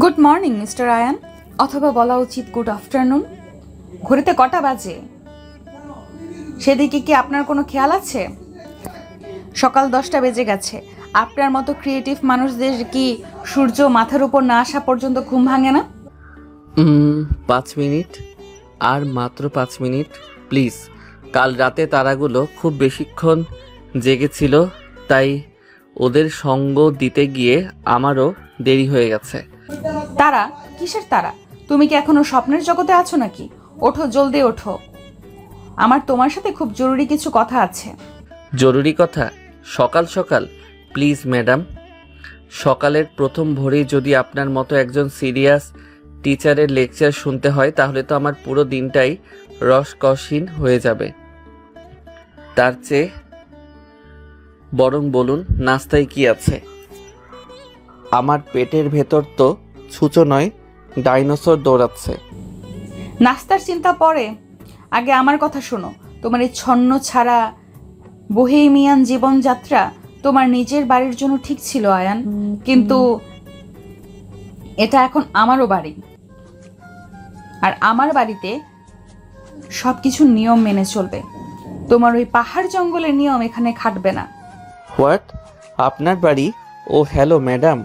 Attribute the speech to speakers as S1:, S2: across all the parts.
S1: Good morning mister Ayaan, অথবা বলা উচিত গুড আফটারনুন। ঘড়িতে কটা বাজে সেদিকে কি আপনার কোনো খেয়াল আছে? সকাল 10টা বেজে গেছে। আপনার মতো ক্রিয়েটিভ মানুষদের কি সূর্য মাথার উপর না আসা পর্যন্ত ঘুম ভাঙে না?
S2: 5 মিনিট, আর মাত্র 5 মিনিট প্লিজ। কাল রাতে তারাগুলো খুব বেশিক্ষণ জেগেছিল, তাই ওদের সঙ্গ দিতে গিয়ে আমারও দেরি হয়ে গেছে।
S1: তারা? কিসের তারা? তুমি কি এখনো স্বপ্নের জগতে আছো নাকি? ওঠো, জলদি ওঠো, আমার তোমার সাথে খুব জরুরি কিছু কথা আছে।
S2: জরুরি কথা? সকাল সকাল? প্লিজ ম্যাডাম, সকালের প্রথম ভোরেই যদি আপনার মতো একজন সিরিয়াস টিচারের লেকচার শুনতে হয় তাহলে তো আমার পুরো দিনটাই রসকসহীন হয়ে যাবে। তার চেয়ে বরং বলুন নাস্তায় কি আছে? আমার পেটের ভেতর তো ছুঁচো নয়, ডাইনোসর দৌড়াচ্ছে।
S1: নাস্তার চিন্তা পরে, আগে আমার কথা শোনো। তোমার এই ছন্ন ছাড়া বোহেমিয়ান জীবনযাত্রা তোমার নিজের বাড়ির জন্য ঠিক ছিল আয়ান, কিন্তু এটা এখন আমারও বাড়ি, আর আমার বাড়িতে সবকিছু নিয়ম মেনে চলবে। তোমার ওই পাহাড় জঙ্গলের নিয়ম এখানে খাটবে না।
S2: হোয়াট? আপনার বাড়ি? ও হ্যালো ম্যাডাম,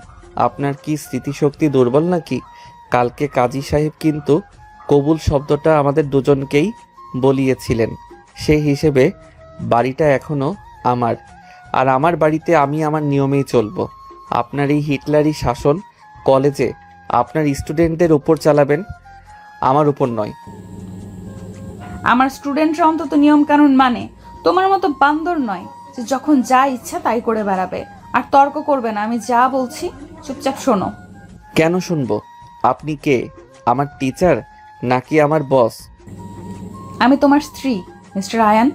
S2: আপনার কি স্মৃতিশক্তি দুর্বল নাকি? কালকে কাজী সাহেব কিন্তু কবুল শব্দটা আমাদের দুজনকেই বলিয়েছিলেন। সেই হিসেবে বাড়িটা এখনও আমার, আর আমার বাড়িতে আমি আমার নিয়মেই চলবো। আপনার এই হিটলারি শাসন কলেজে আপনার স্টুডেন্টদের উপর চালাবেন, আমার উপর নয়।
S1: আমার স্টুডেন্টরা অন্তত নিয়ম কানুন মানে, তোমার মতো বান্দর নয় যে যখন যা ইচ্ছা তাই করে বেড়াবে। আর তর্ক করবে না, আমি যা বলছি চুপচাপ শোনো।
S2: কেন শুনবো? আপনি কে? আমার টিচার নাকি আমার বস?
S1: আমি তোমার স্ত্রী মিস্টার আয়ান,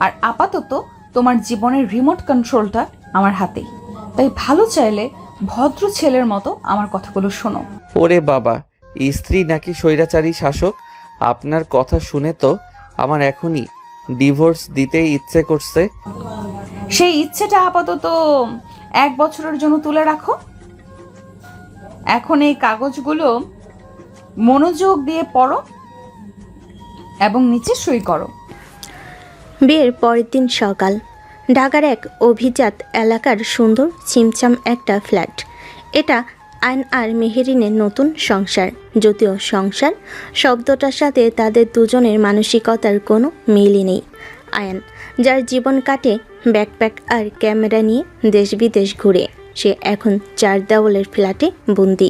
S1: আর আপাতত তোমার জীবনের রিমোট কন্ট্রোলটা আমার হাতেই। তাই ভালো চাইলে ভদ্র ছেলের মতো আমার কথাগুলো শোনো।
S2: ওরে বাবা, স্ত্রী নাকি স্বৈরাচারী শাসক? আপনার কথা শুনে তো আমার এখনই ডিভোর্স দিতে ইচ্ছে করছে।
S1: সেই ইচ্ছেটা আপাতত 1 বছরের জন্য তুলে রাখো। এখন এই কাগজগুলো মনোযোগ দিয়ে পড়ো এবং নিচে সই করো।
S3: বিয়ের পরের দিন সকাল, ঢাকার এক অভিজাত এলাকার সুন্দর ছিমছাম একটা ফ্ল্যাট। এটা আয়ন আর মেহেরিনের নতুন সংসার, যদিও সংসার শব্দটার সাথে তাদের দুজনের মানসিকতার কোনো মিলই নেই। আয়ন, যার জীবন কাটে ব্যাকপ্যাক আর ক্যামেরা নিয়ে দেশ বিদেশ ঘুরে, সে এখন 4 দেওয়ালের ফ্ল্যাটে বন্দি।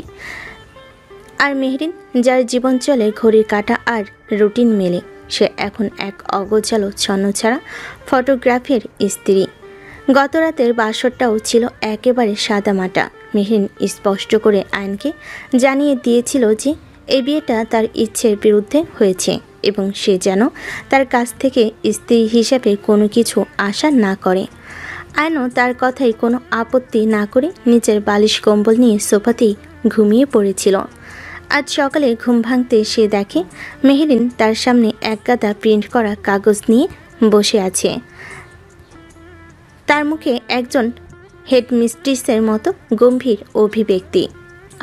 S3: আর মেহরিন, যার জীবন চলে ঘড়ির কাঁটা আর রুটিন মেলে, সে এখন এক অগোছালো ছন্নছাড়া ফটোগ্রাফের স্ত্রী। গত রাতের বাসরটাও ছিল একেবারে সাদামাটা। মেহরিন স্পষ্ট করে আয়নকে জানিয়ে দিয়েছিল যে এই বিয়েটা তার ইচ্ছের বিরুদ্ধে হয়েছে এবং সে যেন তার কাছ থেকে স্ত্রী হিসেবে কোনো কিছু আশা না করে। আয়নও তার কথাই কোনো আপত্তি না করে নিজের বালিশ কম্বল নিয়ে সোফাতেই ঘুমিয়ে পড়েছিল। আজ সকালে ঘুম ভাঙতে সে দেখে মেহরিন তার সামনে এক গাদা প্রিন্ট করা কাগজ নিয়ে বসে আছে। তার মুখে একজন হেডমিস্ট্রেসের মতো গম্ভীর অভিব্যক্তি,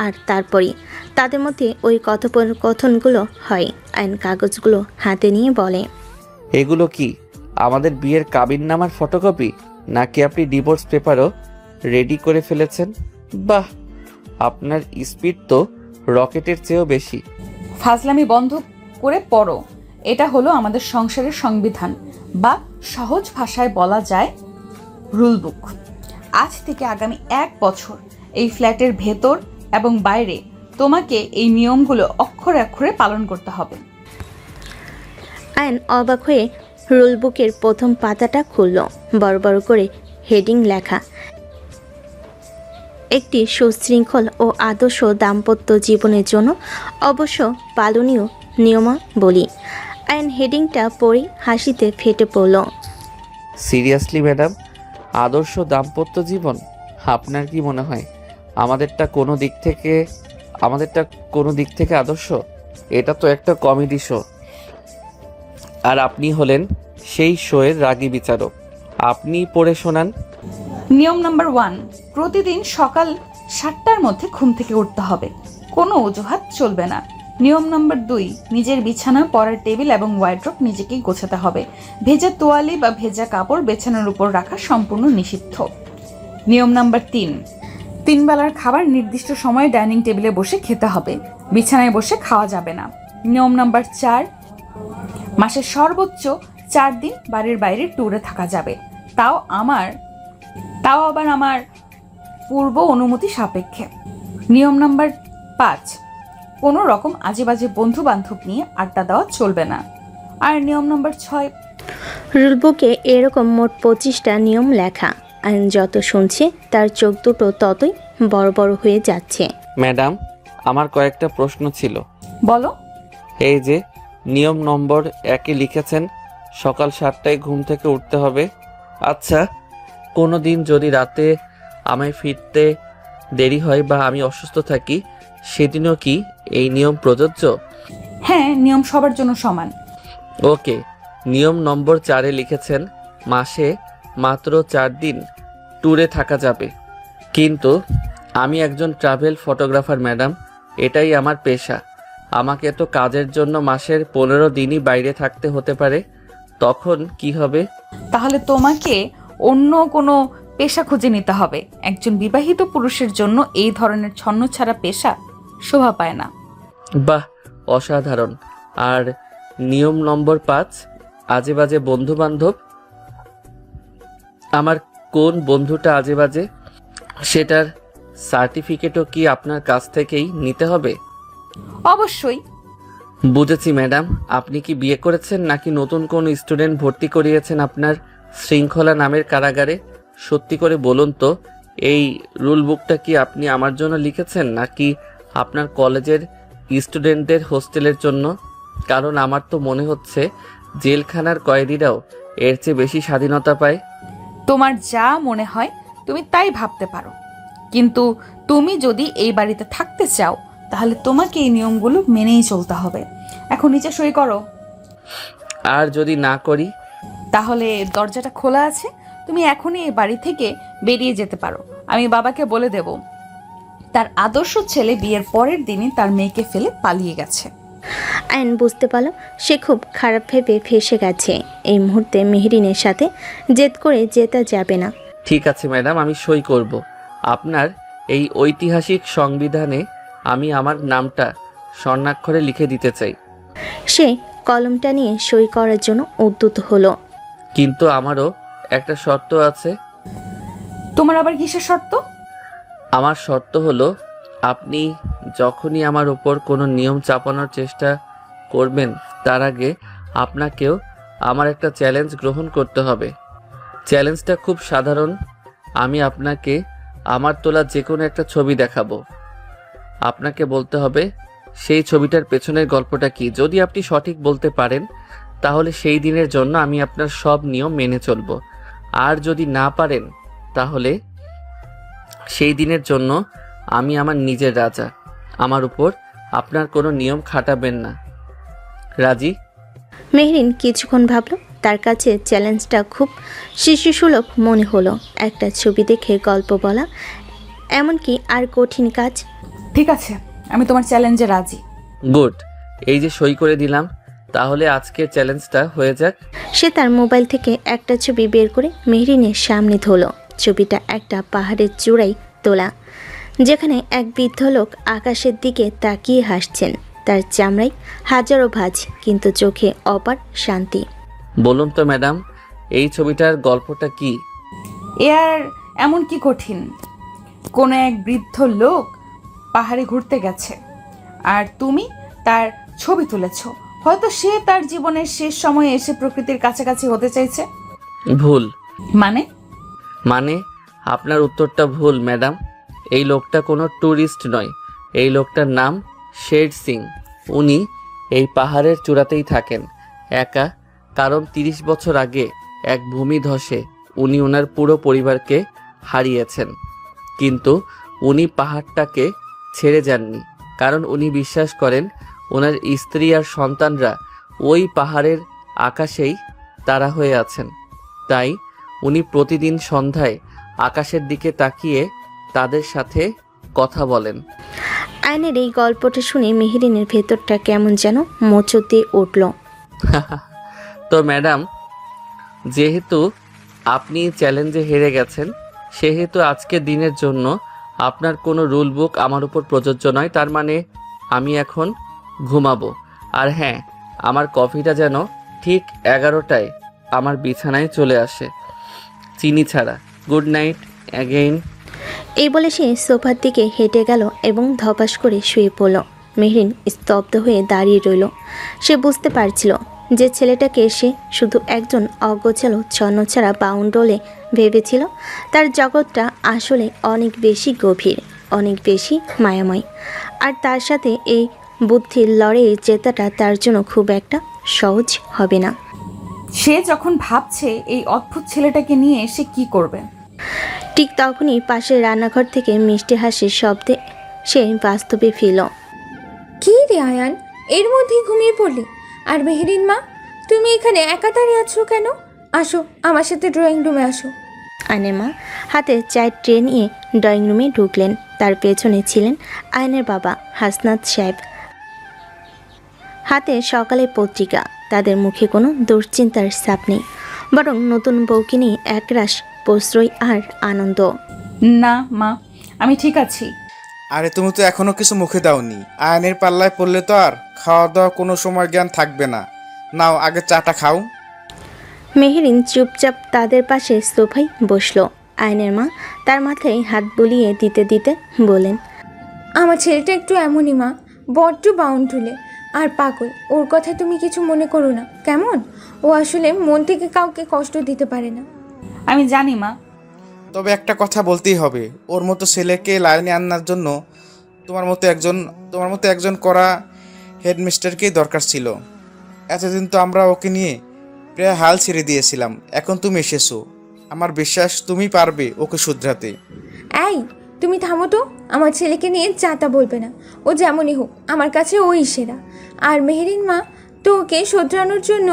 S3: আর তারপরই তাদের মধ্যে ওই কথোপকথনগুলো হয়। আইন কাগজগুলো হাতে নিয়ে বলে,
S2: এগুলো কি আমাদের বিয়ের কাবিননামার ফটোকপি, নাকি আপনি ডিভোর্স পেপারও রেডি করে ফেলেছেন? বাহ, আপনার স্পিড তো রকেটের চেয়েও বেশি।
S1: ফাজলামি বন্ধ করে পড়ো। এটা হলো আমাদের সংসারের সংবিধান, বা সহজ ভাষায় বলা যায় রুল বুক। আজ থেকে আগামী 1 বছর এই ফ্ল্যাটের ভেতর এবং বাইরে তোমাকে এই নিয়মগুলো অক্ষরে অক্ষরে পালন করতে হবে।
S3: আয়ন অবাক হয়ে রুলবুকের প্রথম পাতাটা খুলল। বড় বড় করে হেডিং লেখা, একটি সুশৃঙ্খল ও আদর্শ দাম্পত্য জীবনের জন্য অবশ্য পালনীয় নিয়মাবলী। আয়ন হেডিংটা পড়ে হাসিতে ফেটে পড়ল।
S2: সিরিয়াসলি ম্যাডাম, আদর্শ দাম্পত্য জীবন? আপনার কি মনে হয় আমাদেরটা কোনো দিক থেকে আদর্শ? এটা তো একটা কমেডি শো, আর আপনি হলেন সেই শোয়ের রাগী বিচারক। আপনি পড়ে শোনান।
S1: নিয়ম নাম্বার 1, প্রতিদিন সকাল 7টার মধ্যে ঘুম থেকে উঠতে হবে। কোনো অজুহাত চলবে না। নিয়ম নম্বর 2, নিজের বিছানা, পড়ার টেবিল এবং ওয়ার্ড্রোব নিজেকেই গোছাতে হবে। ভেজা তোয়ালি বা ভেজা কাপড় বিছানার উপর রাখা সম্পূর্ণ নিষিদ্ধ। নিয়ম নাম্বার 3 বেলার খাবার নির্দিষ্ট সময়ে ডাইনিং টেবিলে বসে খেতে হবে, বিছানায় বসে খাওয়া যাবে না। নিয়ম নাম্বার 4, মাসের সর্বোচ্চ 4 দিন বাড়ির বাইরে ট্যুরে থাকা যাবে, তাও আবার আমার পূর্ব অনুমতি সাপেক্ষে। নিয়ম নাম্বার 5, কোনো রকম আজে বাজে বন্ধু বান্ধব নিয়ে আড্ডা দেওয়া চলবে না। আর নিয়ম নাম্বার 6,
S3: রুলবুকে এরকম মোট 25টা নিয়ম লেখা। আইন যত শুনছে তার চোখ দুটো ততই বড় বড় হয়ে যাচ্ছে।
S2: ম্যাডাম, আমার কয়েকটা প্রশ্ন ছিল।
S1: বলো।
S2: এই যে নিয়ম নম্বর 1 লিখেছেন সকাল 7টায় ঘুম থেকে উঠতে হবে, আচ্ছা কোনো দিন যদি রাতে আমায় ফিরতে দেরি হয় বা আমি অসুস্থ থাকি, সেদিনও কি এই নিয়ম প্রযোজ্য?
S1: হ্যাঁ, নিয়ম সবার জন্য সমান।
S2: ওকে। নিয়ম নম্বর 4 লিখেছেন মাসে মাত্র 4 দিন ট্যুরে থাকা যাবে, কিন্তু আমি একজন ট্রাভেল ফটোগ্রাফার ম্যাডাম, এটাই আমার পেশা। আমাকে তো কাজের জন্য মাসের 15 দিনই বাইরে থাকতে হতে পারে, তখন কি হবে?
S1: তাহলে তোমাকে অন্য কোনো পেশা খুঁজে নিতে হবে। একজন বিবাহিত পুরুষের জন্য এই ধরনের ছন্নছাড়া পেশা শোভা পায় না।
S2: বাহ, অসাধারণ। আর নিয়ম নম্বর 5, আজে বাজে বন্ধু বান্ধব, আমার কোন বন্ধুটা আজে বাজে সেটার সার্টিফিকেটও কি আপনার কাছ থেকেই নিতে হবে?
S1: অবশ্যই।
S2: বুঝেছি ম্যাডাম, আপনি কি বিয়ে করেছেন নাকি নতুন কোন স্টুডেন্ট ভর্তি করিয়েছেন আপনার শৃঙ্খলা নামের কারাগারে? সত্যি করে বলুন তো, এই রুল বুকটা কি আপনি আমার জন্য লিখেছেন নাকি আপনার কলেজের স্টুডেন্টদের হোস্টেলের জন্য? কারণ আমার তো মনে হচ্ছে জেলখানার কয়েদিরাও এর চেয়ে বেশি স্বাধীনতা পায়।
S1: তোমার যা মনে হয় তুমি তাই ভাবতে পারো, কিন্তু তুমি যদি এই বাড়িতে থাকতে চাও তাহলে তোমাকে এই নিয়মগুলো মেনেই চলতে হবে। এখন নিচে সই করো।
S2: আর যদি না করি?
S1: তাহলে দরজাটা খোলা আছে, তুমি এখনই এই বাড়ি থেকে বেরিয়ে যেতে পারো। আমি বাবাকে বলে দেব তার আদর্শ ছেলে বিয়ের পরের দিনই তার মেয়েকে ফেলে পালিয়ে গেছে।
S3: আইন বুঝতে পারল সে খুব খারাপ ভেবে ফেঁসে গেছে। এই মুহূর্তে মেহরিনের সাথে জেদ করে জেতা যাবে না।
S2: ঠিক আছে ম্যাডাম, আমি সই করব। আপনার এই ঐতিহাসিক সংবিধানে আমি আমার নামটা স্বর্ণাক্ষরে লিখে দিতে চাই।
S3: সে কলমটা নিয়ে সই করার জন্য উদ্যত হলো।
S2: কিন্তু আমারও একটা শর্ত আছে।
S1: তোমার আবার কিসের শর্ত?
S2: আমার শর্ত হলো, আপনি যখনই আমার উপর কোনো নিয়ম চাপানোর চেষ্টা করবেন তার আগে আপনাকেও আমার একটা চ্যালেঞ্জ গ্রহণ করতে হবে। চ্যালেঞ্জটা খুব সাধারণ। আমি আপনাকে আমার তোলা যে কোনো একটা ছবি দেখাবো, আপনাকে বলতে হবে সেই ছবিটার পেছনের গল্পটা কি। যদি আপনি সঠিক বলতে পারেন তাহলে সেই দিনের জন্য আমি আপনার সব নিয়ম মেনে চলব, আর যদি না পারেন তাহলে সেই দিনের জন্য আমি আমার নিজের রাজা। আমার উপর আপনার কোনো নিয়ম খাটাবেন না। রাজি?
S3: মেহরিন কিছুক্ষণ ভাবল। তার কাছে চ্যালেঞ্জটা খুব শিশুসুলভ মনে হলো। একটা ছবি দেখে গল্প বলা এমনকি আর কঠিন কাজ।
S1: ঠিক আছে, আমি তোমার চ্যালেঞ্জে রাজি।
S2: গুড। এই যে সই করে দিলাম, তাহলে আজকের চ্যালেঞ্জটা হয়ে যাক।
S3: সে তার মোবাইল থেকে একটা ছবি বের করে মেহরিনের সামনে ধরল। ছবিটা একটা পাহাড়ের চূড়ায় তোলা, যেখানে এক বৃদ্ধ লোক আকাশের দিকে তাকিয়ে হাসছেন। তার চামড়ায় হাজারো ভাঁজ, কিন্তু চোখে অপার শান্তি।
S2: বলুন তো ম্যাডাম, এই ছবিটার গল্পটা কি?
S1: এ আর এমন কি কঠিন? কোনো এক বৃদ্ধ লোক পাহাড়ে ঘুরতে গেছে আর তুমি তার ছবি তুলেছ। হয়তো সে তার জীবনের শেষ সময়ে এসে প্রকৃতির কাছাকাছি হতে চাইছে।
S2: ভুল।
S1: মানে
S2: আপনার উত্তরটা ভুল ম্যাডাম। এই লোকটা কোনো ট্যুরিস্ট নয়। এই লোকটার নাম শের সিং। উনি এই পাহাড়ের চূড়াতেই থাকেন একা, কারণ 30 বছর আগে এক ভূমিধসে উনি ওনার পুরো পরিবারকে হারিয়েছেন। কিন্তু উনি পাহাড়টাকে ছেড়ে যাননি, কারণ উনি বিশ্বাস করেন ওনার স্ত্রী আর সন্তানরা ওই পাহাড়ের আকাশেই তারা হয়ে আছেন। তাই উনি প্রতিদিন সন্ধ্যায় আকাশের দিকে তাকিয়ে তাদের সাথে কথা বলেন।
S3: আয়নের এই গল্পটা শুনে মেহেরিনের ভেতরটা কেমন যেন মোচড় দিয়ে উঠল।
S2: তো ম্যাডাম, যেহেতু আপনি চ্যালেঞ্জে হেরে গেছেন, সেহেতু আজকের দিনের জন্য আপনার কোনো রুল বুক আমার উপর প্রযোজ্য নয়। তার মানে আমি এখন ঘুমাবো। আর হ্যাঁ, আমার কফিটা যেন ঠিক 11টায় আমার বিছানায় চলে আসে, চিনি ছাড়া। Good night again.
S3: এই বলে সে সোফার দিকে হেঁটে গেল এবং ধপাস করে শুয়ে পড়ল। মেহরিন স্তব্ধ হয়ে দাঁড়িয়ে রইল। সে বুঝতে পারছিল যে ছেলেটাকে সে শুধু একজন অগোছালো ছন্নছাড়া বাউন্ডলে ভেবেছিল, তার জগৎটা আসলে অনেক বেশি গভীর, অনেক বেশি মায়াময়। আর তার সাথে এই বুদ্ধির লড়াইয়ে জেতাটা তার জন্য খুব একটা সহজ হবে না।
S1: সে যখন ভাবছে এই অদ্ভুত ছেলেটাকে নিয়ে সে কি করবে।
S3: ঠিক তখনই পাশের রান্নাঘর থেকে মিষ্টি হাসির শব্দে সে বাস্তবে ফিরল।
S4: কি রে আয়ান, এর মধ্যেই ঘুমিয়ে পড়লি? আর মেহেরিন মা, তুমি এখানে একা দাঁড়িয়ে আছো কেন? আসো আমার সাথে ড্রয়িং রুমে আসো।
S3: আয়নের মা হাতে চায়ের ট্রে নিয়ে ড্রয়িং রুমে ঢুকলেন। তার পেছনে ছিলেন আয়নের বাবা হাসনাত সাহেব, হাতে সকালে পত্রিকা। তাদের মুখে কোনো দুশ্চিন্তার ছাপ নেই, বরং নতুন বউকে নিয়ে একরাশ প্রশ্রয় আর আনন্দ।
S1: না মা, আমি ঠিক আছি।
S5: আরে তুমি তো এখনো কিছু মুখে দাওনি। আয়নের পাল্লায় পড়লে তো আর খাওয়া দাওয়া কোনো সময় জ্ঞান থাকবে না। নাও আগে চাটা খাও।
S3: মেহেরিন চুপচাপ তাদের পাশে সোফায় বসলো। আয়নের মা তার মাথায় হাত বুলিয়ে দিতে দিতে বলেন,
S4: আমার ছেলেটা একটু এমনই মা, বড্ড বাউন্ডুলে আর পাগল। ওর কথা তুমি কিছু মনে করো না কেমন? ও আসলে মন থেকে কাউকে কষ্ট দিতে পারে না।
S1: আমি জানি মা।
S5: তবে একটা কথা বলতেই হবে, ওর মতো ছেলেকে লাইনে আনার জন্য তোমার মতো একজন কড়া হেডমিস্টারকেই দরকার ছিল। এতদিন তো আমরা ওকে নিয়ে প্রায় হাল ছেড়ে দিয়েছিলাম। এখন তুমি এসেছো, আমার বিশ্বাস তুমি পারবে ওকে শুধরাতে।
S4: এই তুমি থামো তো, আমার ছেলেকে নিয়ে যাতা বলবে না। ও যেমনই হোক আমার কাছে ওই সেরা। আর মেহেরিন মা তো ওকে শোধরানোর জন্য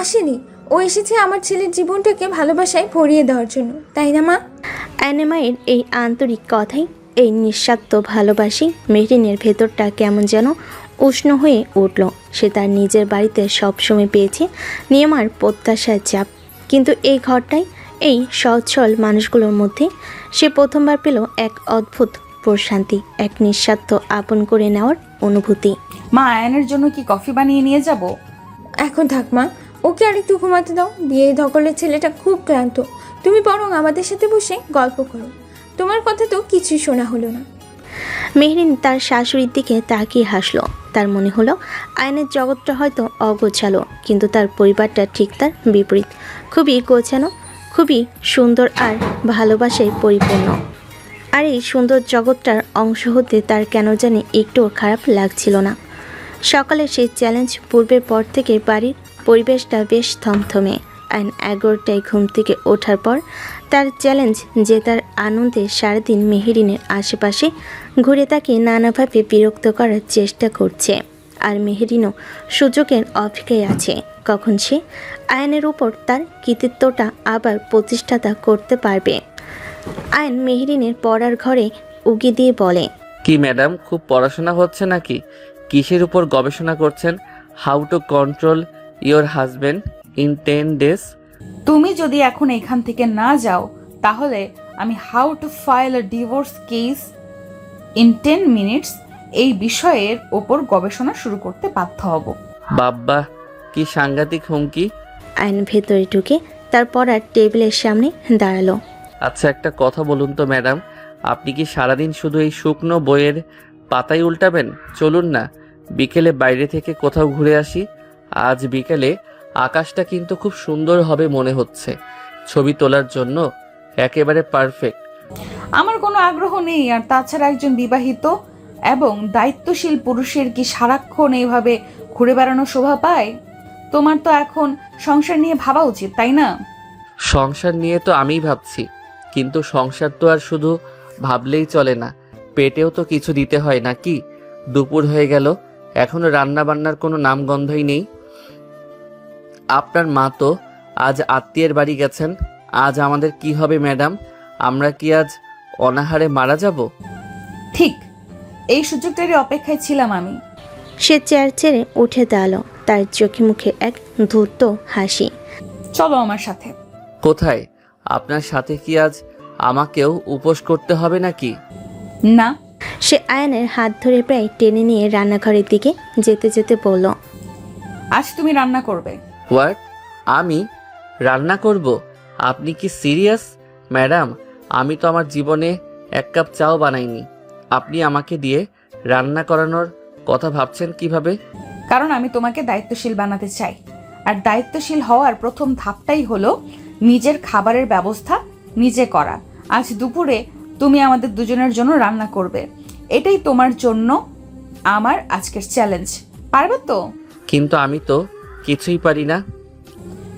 S4: আসেনি, ও এসেছে আমার ছেলের জীবনটাকে ভালোবাসায় ভরিয়ে দেওয়ার জন্য, তাই না মা?
S3: আয়নের মায়ের এই আন্তরিক কথাই, এই নিঃস্বার্থ ভালোবাসি মেহরিনের ভেতরটা কেমন যেন উষ্ণ হয়ে উঠল। সে তার নিজের বাড়িতে সবসময় পেয়েছে নিয়ম আর প্রত্যাশার চাপ, কিন্তু এই ঘরটাই, এই সহজ সরল মানুষগুলোর মধ্যে সে প্রথমবার পেল এক অদ্ভুত প্রশান্তি, এক নিঃস্বার্থ আপন করে নেওয়ার অনুভূতি।
S1: মা, আয়নের জন্য কি কফি বানিয়ে নিয়ে যাব?
S4: এখন থাক মা, ওকে আরেকটু ঘুমাতে দাও। বিয়ে ধকলের ছেলেটা খুব ক্লান্ত। তুমি বরং আমাদের সাথে বসে গল্প করো। তোমার কথা তো কিছুই শোনা হলো না।
S3: মেহরিন তার শাশুড়ির দিকে তাকিয়ে হাসলো। তার মনে হলো আয়নের জগৎটা হয়তো অগোছালো, কিন্তু তার পরিবারটা ঠিক তার বিপরীত, খুবই গোছানো, খুবই সুন্দর আর ভালোবাসায় পরিপূর্ণ। আর এই সুন্দর জগৎটার অংশ হতে তার কেন জানি একটুও খারাপ লাগছিল না। সকালে সেই চ্যালেঞ্জ পূর্বের পর থেকে বাড়ির পরিবেশটা বেশ থমথমে। আইন 11টায় ঘুম থেকে ওঠার পর তার চ্যালেঞ্জ জেতার আনন্দে সারাদিন মেহেরিনের আশেপাশে ঘুরে তাকে নানাভাবে বিরক্ত করার চেষ্টা করছে। আর মেহেরিনও সুযোগের অপেক্ষায় আছে কখন সে আয়নের উপর তার কৃতিত্বটা আবার প্রতিষ্ঠাতা করতে পারবে। আয়ন মেহেরিনের পড়ার ঘরে উকি দিয়ে বলে,
S2: কি ম্যাডাম, খুব পড়াশোনা হচ্ছে নাকি? কিসের উপর গবেষণা করছেন? How to control your husband in 10 days?
S1: তুমি যদি এখন এখান থেকে না যাও তাহলে আমি how to file a divorce case in 10 minutes এই বিষয়ের ওপর গবেষণা শুরু করতে বাধ্য হব।
S2: বাব্বা, কি সাংঘাতিক হুমকি!
S3: আয়ন ভেতরে ঢুকে তার পড়ার টেবিলের সামনে দাঁড়ালো।
S2: আচ্ছা, একটা কথা বলুন তো ম্যাডাম, আপনি কি সারাদিন শুধু এই শুকনো বইয়ের পাতাই উল্টাবেন? চলুন না বিকেলে বাইরে থেকে কোথাও ঘুরে আসি। আজ বিকেলে আকাশটা কিন্তু খুব সুন্দর হবে মনে হচ্ছে, ছবি তোলার জন্য একেবারে পারফেক্ট।
S1: আমার কোনো আগ্রহ নেই, আর তাছাড়া একজন বিবাহিত এবং দায়িত্বশীল পুরুষের কি সারাক্ষণ এইভাবে ঘুরে বেড়ানো শোভা পায়? তোমার তো এখন সংসার নিয়ে ভাবা উচিত, তাই না?
S2: সংসার নিয়ে তো আমিই ভাবছি, কিন্তু সংসার তো আর শুধু ভাবলেই চলে না, পেটেও তো কিছু দিতে হয় নাকি? দুপুর হয়ে গেল, এখনো রান্না বান্নার কোনো নামগন্ধই নেই। আপনার মা তো আজ আত্মীয়ের বাড়ি গেছেন। আজ আমাদের কি হবে ম্যাডাম? আমরা কি আজ অনাহারে মারা যাব?
S1: ঠিক, এই সুযোগটারই অপেক্ষায় ছিলাম আমি।
S3: সে চেয়ার ছেড়ে উঠে দাঁড়ালো, তার চোখে মুখে এক ধূর্ত হাসি।
S1: চলো আমার সাথে।
S2: কোথায়? আপনার সাথে কি আজ আমাকেও উপোস করতে হবে নাকি?
S1: না।
S3: সে আয়ানের হাত ধরে প্রায় টেনে নিয়ে রান্নাঘরের দিকে যেতে যেতে বলল,
S1: আজ তুমি রান্না করবে।
S2: হোয়াট? আমি রান্না করব? আপনি কি সিরিয়াস ম্যাডাম? আমি তো আমার জীবনে এক কাপ চাও বানাইনি। আপনি আমাকে দিয়ে রান্না করানোর কথা ভাবছেন কিভাবে?
S1: কারণ আমি তোমাকে দায়িত্বশীল বানাতে চাই। আর দায়িত্বশীল হওয়ার প্রথম ধাপটাই হলো নিজের খাবারের ব্যবস্থা নিজে করা। আজ দুপুরে তুমি আমাদের দুজনের জন্য রান্না করবে। এটাই তোমার জন্য আমার আজকের চ্যালেঞ্জ। পারবে তো?
S2: কিন্তু আমি তো কিছুই পারি না।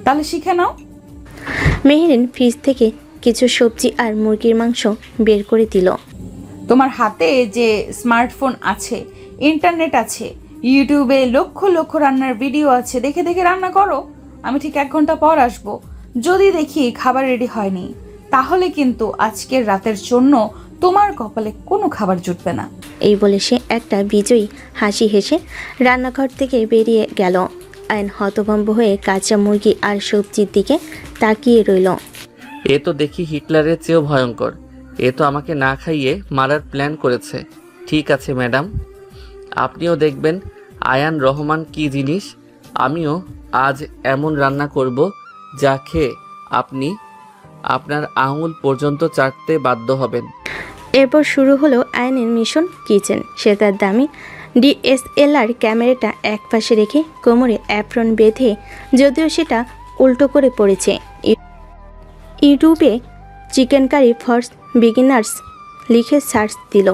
S1: তাহলে শিখে নাও।
S3: মেহেরিন ফ্রিজ থেকে কিছু সবজি আর মুরগির মাংস বের করে দিল।
S1: তোমার হাতে যে স্মার্টফোন আছে, ইন্টারনেট আছে, ইউটিউবে লক্ষ লক্ষ রান্নার ভিডিও আছে, দেখে দেখে রান্না করো। আমি ঠিক 1 ঘন্টা পর আসবো। যদি দেখি খাবার রেডি হয়নি, তাহলে কিন্তু আজকের রাতের জন্য তোমার কপালে কোনো খাবার জুটবে না।
S3: এই বলে সে একটা বিজয়ী হাসি হেসে রান্নাঘর থেকে বেরিয়ে গেল। আয়ন হতভম্ব হয়ে কাঁচা মুরগি আর সবজির দিকে তাকিয়ে রইল।
S2: এ তো দেখি হিটলারের চেয়েও ভয়ঙ্কর। এ তো আমাকে না খাইয়ে মারার প্ল্যান করেছে। ঠিক আছে ম্যাডাম, আপনিও দেখবেন আয়ান রহমান কি জিনিস। আমিও আজ এমন রান্না করব যা খেয়ে আপনি আপনার আঙুল পর্যন্ত চাটতে বাধ্য হবেন।
S3: এরপর শুরু হলো আয়নের মিশন কিচেন। সে তার দামি DSLR ক্যামেরাটা একপাশে রেখে কোমরে অ্যাপ্রন বেঁধে, যদিও সেটা উল্টো করে পড়েছে, ইউটিউবে চিকেন কারি ফর বিগিনার্স লিখে সার্চ দিল।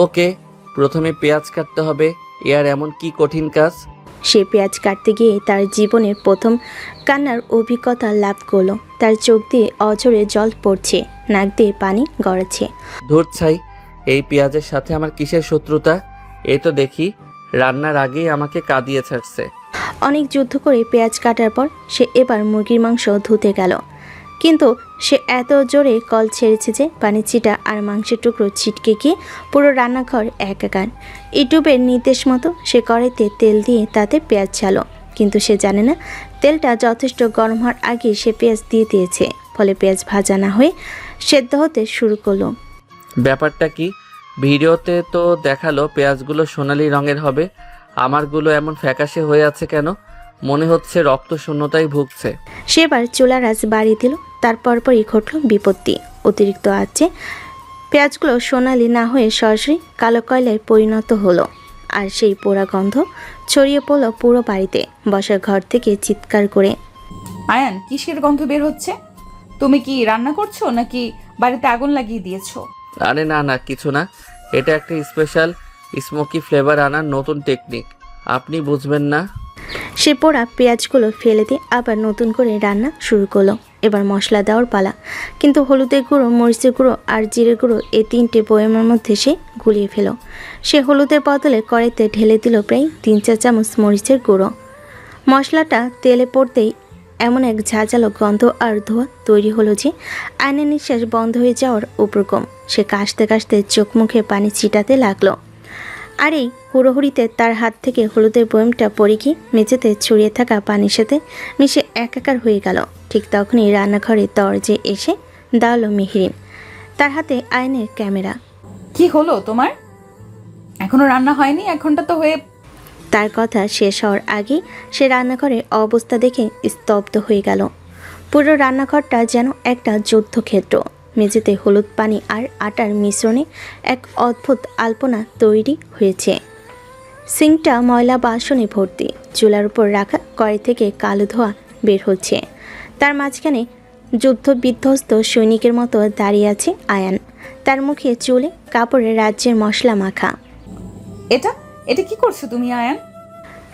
S2: ওকে, প্রথমে পেঁয়াজ কাটতে হবে। এর এমন কি কঠিন কাজ?
S3: সে পেঁয়াজ কাটতে গিয়ে তার জীবনের প্রথম কান্নার অভিজ্ঞতা লাভ করলো। তার চোখ দিয়ে অঝরে জল পড়ছে, নাক দিয়ে পানি গড়াচ্ছে।
S2: ধুর ছাই, এই পেঁয়াজের সাথে আমার কিসের শত্রুতা? এ তো দেখি রান্নার আগেই আমাকে কাঁদিয়ে ছাড়ছে।
S3: অনেক যুদ্ধ করে পেঁয়াজ কাটার পর সে এবার মুরগির মাংস ধুতে গেল, কিন্তু সে এত জোরে কল ছেড়েছে যে পানির ছিটা আর মাংসের টুকরো ছিটকে গিয়ে পুরো রান্নাঘর একাকার। ইউটিউবের নির্দেশ মতো সে কড়াইতে তেল দিয়ে তাতে পেঁয়াজ ছালো, কিন্তু সে জানে না তেলটা যথেষ্ট গরম হওয়ার আগে সে পেঁয়াজ দিয়ে দিয়েছে। ফলে পেঁয়াজ ভাজা না হয়ে সেদ্ধ হতে শুরু করলো।
S2: ব্যাপারটা কি? ভিডিওতে তো দেখালো পেঁয়াজগুলো সোনালি রঙের হবে, আমারগুলো এমন ফ্যাকাশে হয়ে আছে কেন? মনে হচ্ছে রক্ত শূন্যতায় ভুগছে।
S3: সে এবার চুলার আঁচ বাড়িয়ে দিল। তারপর পরই ঘটল বিপত্তি। অতিরিক্ত আঁচে পেঁয়াজগুলো সোনালি না হয়ে সরাসরি কালো কয়লায় পরিণত হলো, আর সেই পোড়া গন্ধ ছড়িয়ে পড়ল পুরো বাড়িতে। বসার ঘর থেকে চিৎকার করে,
S1: আয়ান, কিসের গন্ধ বের হচ্ছে? তুমি কি রান্না করছো নাকি বাড়িতে আগুন লাগিয়ে দিয়েছো?
S2: আরে না না, কিছু না। এটা একটা স্পেশাল স্মোকি ফ্লেভার আনার নতুন টেকনিক, আপনি বুঝবেন না।
S3: সে পোড়া পেঁয়াজগুলো ফেলে দিয়ে আবার নতুন করে রান্না শুরু করলো। এবার মশলা দেওয়ার পালা, কিন্তু হলুদের গুঁড়ো, মরিচের গুঁড়ো আর জিরে গুঁড়ো এই 3টে বয়ামের মধ্যে সে গুলিয়ে ফেল। সে হলুদের বদলে কড়াইতে ঢেলে দিল প্রায় 3-4 চামচ মরিচের গুঁড়ো। মশলাটা তেলে পড়তেই এমন এক ঝাঁঝালো গন্ধ আর ধোঁয়া তৈরি হলো যে আয়নের নিঃশ্বাস বন্ধ হয়ে যাওয়ার উপক্রম। সে কাশতে কাশতে চোখ মুখে পানি ছিটাতে লাগলো। আর এই হুড়োহুড়িতে তার হাত থেকে হলুদের বয়ামটা পড়ে গিয়ে মেঝেতে ছড়িয়ে থাকা পানির সাথে মিশে একাকার হয়ে গেল। ঠিক তখনই রান্নাঘরে দরজে এসে দাঁড়ালো মেহেরিন, তার হাতে আয়নের ক্যামেরা।
S1: কি হলো তোমার? এখনো রান্না হয়নি? 1 ঘন্টা তো হয়ে।
S3: তার কথা শেষ হওয়ার আগেই সে রান্নাঘরের অবস্থা দেখে স্তব্ধ হয়ে গেল। পুরো রান্নাঘরটা যেন একটা যুদ্ধক্ষেত্র। মেঝেতে হলুদ পানি আর আটার মিশ্রণে এক অদ্ভুত আলপনা তৈরি হয়েছে। সিঙ্কটা ময়লা বাসনে ভর্তি। চুলার উপর রাখা কড়াই থেকে কালো ধোঁয়া বের হচ্ছে। তার মাঝখানে যুদ্ধবিধ্বস্ত সৈনিকের মতো দাঁড়িয়ে আছে আয়ান। তার মুখে চুলে কাপড়ে রাজ্যের মশলা মাখা।
S1: এটা এটা কি করছো তুমি আয়ান?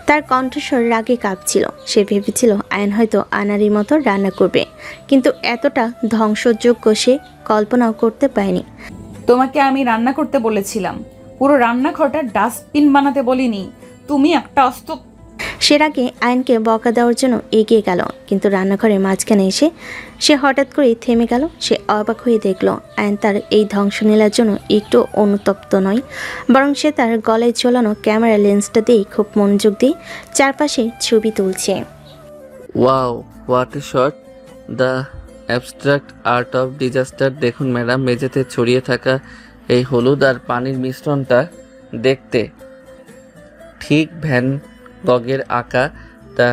S3: তার কণ্ঠস্বর রাগে কাঁপছিল। সে ভেবেছিল আয়ন হয়তো আনারির মতো রান্না করবে, কিন্তু এতটা ধ্বংসযোগ্য সে কল্পনাও করতে পারেনি।
S1: তোমাকে আমি রান্না করতে বলেছিলাম, পুরো রান্নাঘরটা ডাস্টবিন বানাতে বলিনি। তুমি একটা
S3: সের আগে আয়নকে বকা দেওয়ার জন্য এগিয়ে গেল, কিন্তু রান্নাঘরের মাঝখানে এসে সে হঠাৎ করেই থেমে গেল। সে অবাক হয়ে দেখল আয়ন তার এই ধ্বংসলীলার জন্য একটু অনুতপ্ত নয়, বরং সে তার গলায় ঝোলানো ক্যামেরা লেন্সটা দিয়ে খুব মনোযোগ দিয়ে চারপাশে ছবি তুলছে।
S2: Wow, what a shot! The abstract art of disaster. দেখুন ম্যাডাম, মেঝেতে ছড়িয়ে থাকা এই হলুদ আর পানির মিশ্রণটা দেখতে ঠিক ভ্যান গগের আঁকা দ্য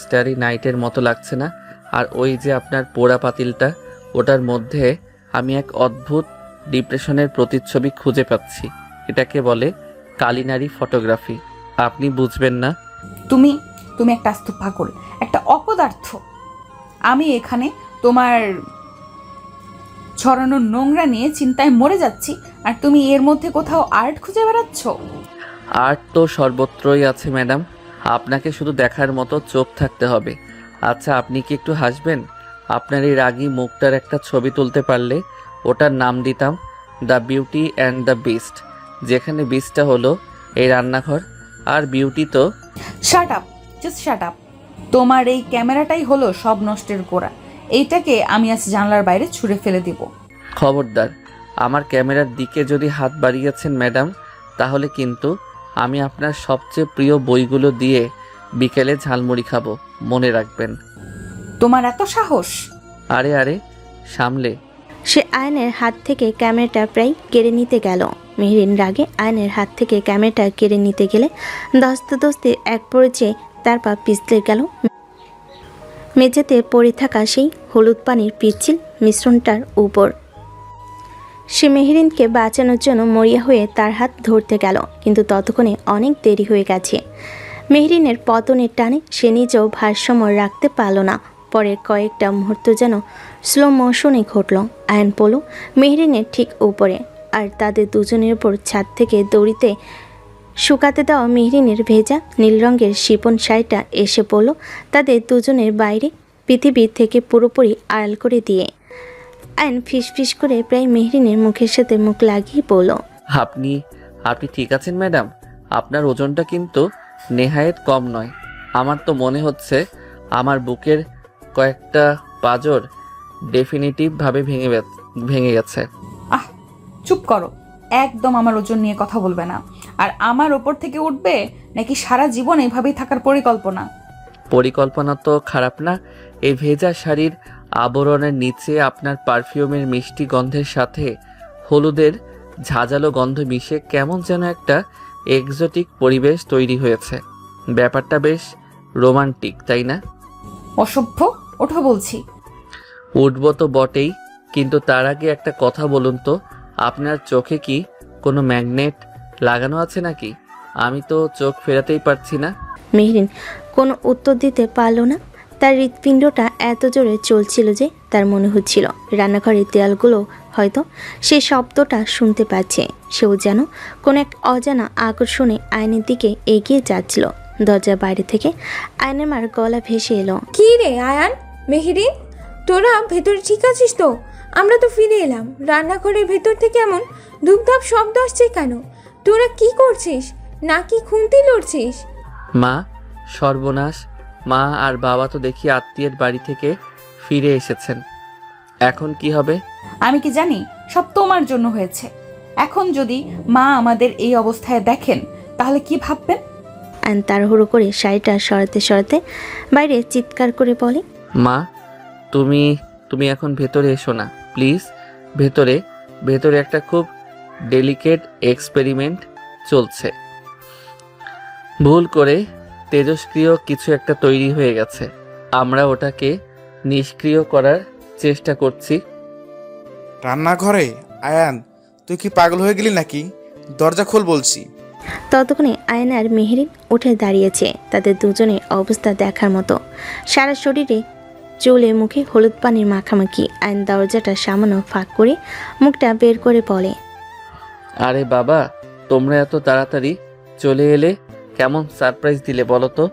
S2: স্টারি নাইটের মতো লাগছে না? আর ওই যে আপনার পোড়া পাতিলটা, ওটার মধ্যে আমি এক অদ্ভুত ডিপ্রেশনের প্রতিচ্ছবি খুঁজে পাচ্ছি। এটাকে বলে কালিনারি ফটোগ্রাফি। আপনি বুঝবেন না।
S1: তুমি তুমি একটা আস্ত পাগল, একটা অপদার্থ। আমি এখানে তোমার ছড়ানো নোংরা নিয়ে চিন্তায় মরে যাচ্ছি, আর তুমি এর মধ্যে কোথাও আর্ট খুঁজে বেড়াচ্ছ।
S2: আর্ট তো সর্বত্রই আছে ম্যাডাম, আপনাকে শুধু দেখার মতো চোখ থাকতে হবে। আচ্ছা, আপনি কি একটু হাসবেন? আপনার এই রাগী মুখটার একটা ছবি তুলতে পারলে ওটার নাম দিতাম the beauty and the beast, যেখানে বিস্টটা হলো এই রান্নাঘর আর বিউটি তো...
S1: shut up, just shut up. তোমার এই ক্যামেরাটাই হলো সব নষ্টের গোড়া। এইটাকে আমি আজ জানলার বাইরে ছুঁড়ে ফেলে দিব।
S2: খবরদার, আমার ক্যামেরার দিকে যদি হাত বাড়িয়েছেন ম্যাডাম, তাহলে কিন্তু আমি আপনার সবচেয়ে প্রিয় বইগুলো দিয়ে বিকেলে ঝালমুড়ি খাবো, মনে রাখবেন।
S1: তোমার এত সাহস!
S2: আরে আরে, সামলে।
S3: সে আয়নের হাত থেকে ক্যামেরাটা প্রায় কেড়ে নিতে গেল। মেহরিন রাগে আয়নের হাত থেকে ক্যামেরাটা কেড়ে নিতে গেলে দস্তে দস্তে এক পর্যায়ে তার পা পিছলে গেল মেঝেতে পড়ে থাকা সেই হলুদ পানির পিচ্ছিল মিশ্রণটার উপর। সে মেহরিনকে বাঁচানোর জন্য মরিয়া হয়ে তার হাত ধরতে গেল, কিন্তু ততক্ষণে অনেক দেরি হয়ে গেছে। মেহরিনের পতনের টানে সে নিজেও ভারসাম্য রাখতে পারল না। পরের কয়েকটা মুহূর্ত যেন স্লো মোশনে ঘটল। আয়ন পড়ল মেহরিনের ঠিক উপরে, আর তাদের দুজনের উপর ছাদ থেকে দড়িতে শুকাতে দেওয়া মেহরিনের ভেজা নীল রঙের শিপন শাড়িটা এসে পড়ল তাদের দুজনের বাইরে, পৃথিবী থেকে পুরোপুরি আড়াল করে দিয়ে। আয়ন ফিসফিস করে প্রায় মেহরিনের মুখের সাথে মুখ লাগিয়ে বলল,
S2: আপনি ঠিক আছেন ম্যাডাম? আপনার ওজনটা কিন্তু নেহায়েত কম নয়। আমার তো মনে হচ্ছে আমার বুকের কয়েকটা পাঁজর ডেফিনিটিভভাবে ভেঙে গেছে।
S1: আহ, চুপ করো। একদম আমার ওজন নিয়ে কথা বলবে না। আর আমার ওপর থেকে উঠবে নাকি সারা জীবন এইভাবেই থাকার
S2: পরিকল্পনা তো খারাপ না। এই ভেজা শাড়ির আবরণের নিচে আপনার পারফিউমের মিষ্টি গন্ধের সাথে হলুদের ঝাঁঝালো গন্ধ মিশে কেমন যেন একটা এক্সোটিক পরিবেশ তৈরি হয়েছে। ব্যাপারটা বেশ রোমান্টিক, তাই না?
S1: অসভ্য, ওঠো বলছি।
S2: উঠবো তো বটেই, কিন্তু তার আগে একটা কথা বলুন তো, আপনার চোখে কি কোনো ম্যাগনেট লাগানো আছে নাকি? আমি তো চোখ ফেরাতেই পারছি না।
S3: মেহরিন কোনো উত্তর দিতে পারল না। তার হৃৎপিণ্ডটা এত জোরে চলছিল যে তার মনে হচ্ছিল রান্নাঘরের দেয়ালগুলো হয়তো সে শব্দটা শুনতে পাচ্ছে। সেও যেন কোনো এক অজানা আকর্ষণে আয়নের দিকে এগিয়ে যাচ্ছিল। দরজার বাইরে থেকে আয়নের মার গলা ভেসে এলো,
S4: কি রে আয়ান, মেহেরিন, তোরা ভেতরে ঠিক আছিস তো? আমরা তো ফিরে এলাম। রান্নাঘরের ভেতর থেকে এমন ধূপধাপ শব্দ আসছে কেন? তোরা কি করছিস? নাকি খুন্তি লড়ছিস?
S2: মা, সর্বনাশ! মা আর বাবা তো দেখি আত্মীয়ের বাড়ি থেকে ফিরে এসেছেন। এখন কি হবে?
S1: আমি কি জানি? সব তোমার জন্য হয়েছে। এখন যদি মা আমাদের এই অবস্থায় দেখেন তাহলে কি ভাববেন?
S3: আয়ন তাড়াহুড়ো করে শাড়িটা সরাতে সরাতে বাইরে চিৎকার করে বলে,
S2: মা, তুমি এখন ভেতরে এসো না প্লিজ। ভেতরে একটা খুব ডেলিকেট এক্সপেরিমেন্ট চলছে। ভুল করে তেজস্ক্রিয় কিছু একটা তৈরি হয়ে গেছে। আমরা ওটাকে নিষ্ক্রিয় করার চেষ্টা করছি।
S5: রান্নাঘরে? আয়ান, তুই কি পাগল হয়ে গেলি নাকি? দরজা খোল বলছি।
S3: ততক্ষণে আয়ন আর মেহরিন উঠে দাঁড়িয়েছে। তাদের দুজনের অবস্থা দেখার মতো। সারা শরীরে চুলে মুখে হলুদ পানির মাখামাখি। আয়ন দরজাটা সামান্য ফাঁক করে মুখটা বের করে বলে,
S2: আরে বাবা, তোমরা এত তাড়াতাড়ি চলে এলে, কেমন সারপ্রাইজ দিলে বলো তো?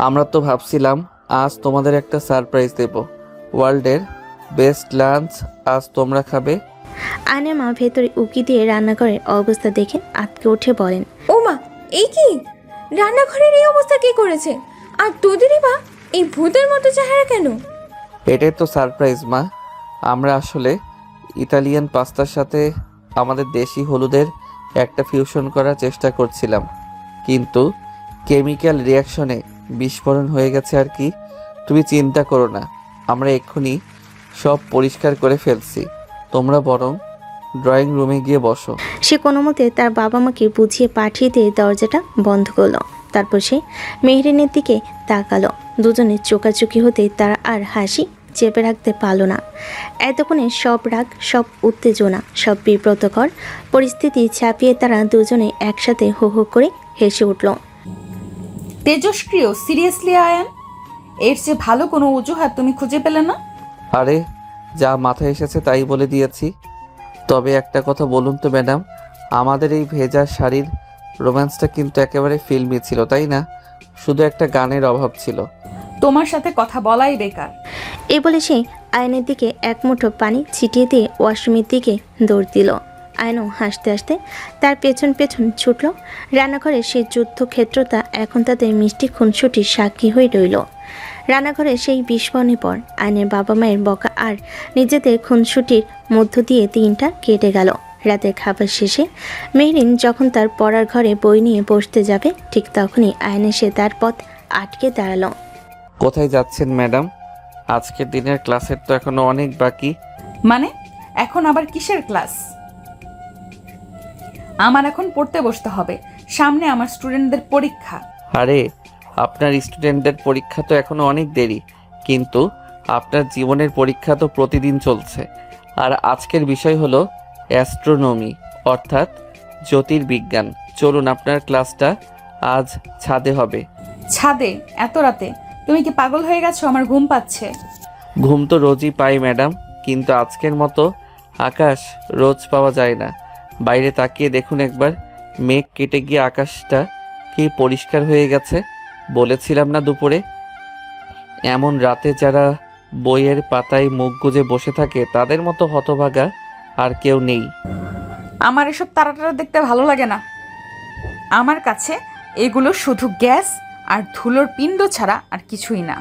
S2: আমরা তো ভাবছিলাম আজ তোমাদের একটা সারপ্রাইজ দেব। ওয়ার্ল্ডের বেস্ট লাঞ্চ আজ তোমরা খাবে।
S3: আয়নের মা ভেতরে উকি দিয়ে রান্নাঘরের অবস্থা দেখে আটকে উঠে বলেন,
S4: ও মা, এই কি? রান্নাঘরের এই অবস্থা কে করেছে? আর তোদেরই বা এই ভূতের মতো চেহারা কেন?
S2: এটাই তো সারপ্রাইজ মা। আমরা আসলে ইতালিয়ান পাস্তার সাথে আমাদের দেশি হলুদের একটা ফিউশন করার চেষ্টা করছিলাম, কিন্তু কেমিক্যাল রিয়াকশনে বিস্ফোরণ হয়ে গেছে আর কি। তুমি চিন্তা করো না, আমরা এক্ষুনি সব পরিষ্কার করে ফেলছি। তোমরা বরং ড্রয়িং রুমে গিয়ে বসো।
S3: সে কোনো মতে তার বাবা মাকে বুঝিয়ে পাঠিয়ে দিয়ে দরজাটা বন্ধ করলো। তারপর সে মেহরিনের দিকে তাকালো। দুজনের চোকাচুকি হতেই তার আর হাসি চেপে রাখতে পারল না। এতক্ষণে সব রাগ, সব উত্তেজনা, সব বিব্রতকর পরিস্থিতি ছাপিয়ে তারা দুজনে একসাথে হো হো করে হেসে উঠল।
S1: তেজস্ক্রিয়, সিরিয়াসলি আয়ান, এর চেয়ে ভালো কোনো অজুহাত তুমি খুঁজে পেলে না?
S2: আরে যা মাথায় এসেছে তাই বলে দিয়েছি। তবে একটা কথা বলুন তো ম্যাডাম, আমাদের এই ভেজা শাড়ির রোম্যান্সটা কিন্তু একেবারে ফিল্মি ছিল, তাই না? শুধু একটা গানের অভাব ছিল।
S1: তোমার সাথে কথা বলাই বেকার।
S3: এই বলে সে আয়নের দিকে এক মুঠো পানি ছিটিয়ে দিয়ে ওয়াশরুমের দিকে দৌড় দিল। আয়নও হাসতে হাসতে তার পেছন পেছন ছুটল। রান্নাঘরের সেই যুদ্ধক্ষেত্রটা এখন তাদের মিষ্টি খুনসুটির সাক্ষী হয়ে রইল। রান্নাঘরে সেই বিস্ফোরণের পর আয়নের বাবা মায়ের বকা আর নিজেদের খুনসুটির মধ্য দিয়ে দিনটা কেটে গেল। রাতের খাবার শেষে মেহরিন যখন তার পড়ার ঘরে বই নিয়ে বসতে যাবে, ঠিক তখনই আয়ন এসে তার পথ আটকে দাঁড়ালো।
S2: কোথায় যাচ্ছেন ম্যাডাম? আজকের দিনের ক্লাসের তো এখনো অনেক বাকি।
S1: মানে এখন আবার কিসের ক্লাস? আমার এখন পড়তে বসতে হবে, সামনে আমার স্টুডেন্টদের পরীক্ষা।
S2: আরে আপনার স্টুডেন্টদের পরীক্ষা তো এখনো অনেক দেরি, কিন্তু আপনার জীবনের পরীক্ষা তো প্রতিদিন চলছে। আর আজকের বিষয় হলো অ্যাস্ট্রোনমি, অর্থাৎ জ্যোতির্বিজ্ঞান। চলুন, আপনার ক্লাসটা আজ ছাদে হবে।
S1: ছাদে এত রাতে? তুমি কি পাগল হয়ে গেছো? আমার ঘুম পাচ্ছে।
S2: ঘুম তো রোজই পাই ম্যাডাম, কিন্তু আজকের মতো আকাশ রোজ পাওয়া যায় না। বাইরে তাকিয়ে দেখুন একবার, মেঘ কেটে গিয়ে আকাশটা কি পরিষ্কার হয়ে গেছে। বলেছিলাম না দুপুরে? এমন রাতে যারা বইয়ের পাতায় মুখ গুজে বসে থাকে তাদের মতো হতভাগা আর কেউ নেই।
S1: আমার এসব তারাটারা দেখতে ভালো লাগে না। আমার কাছে এগুলো শুধু গ্যাস আর ধুলোর পিণ্ড ছাড়া আর কিছুই না।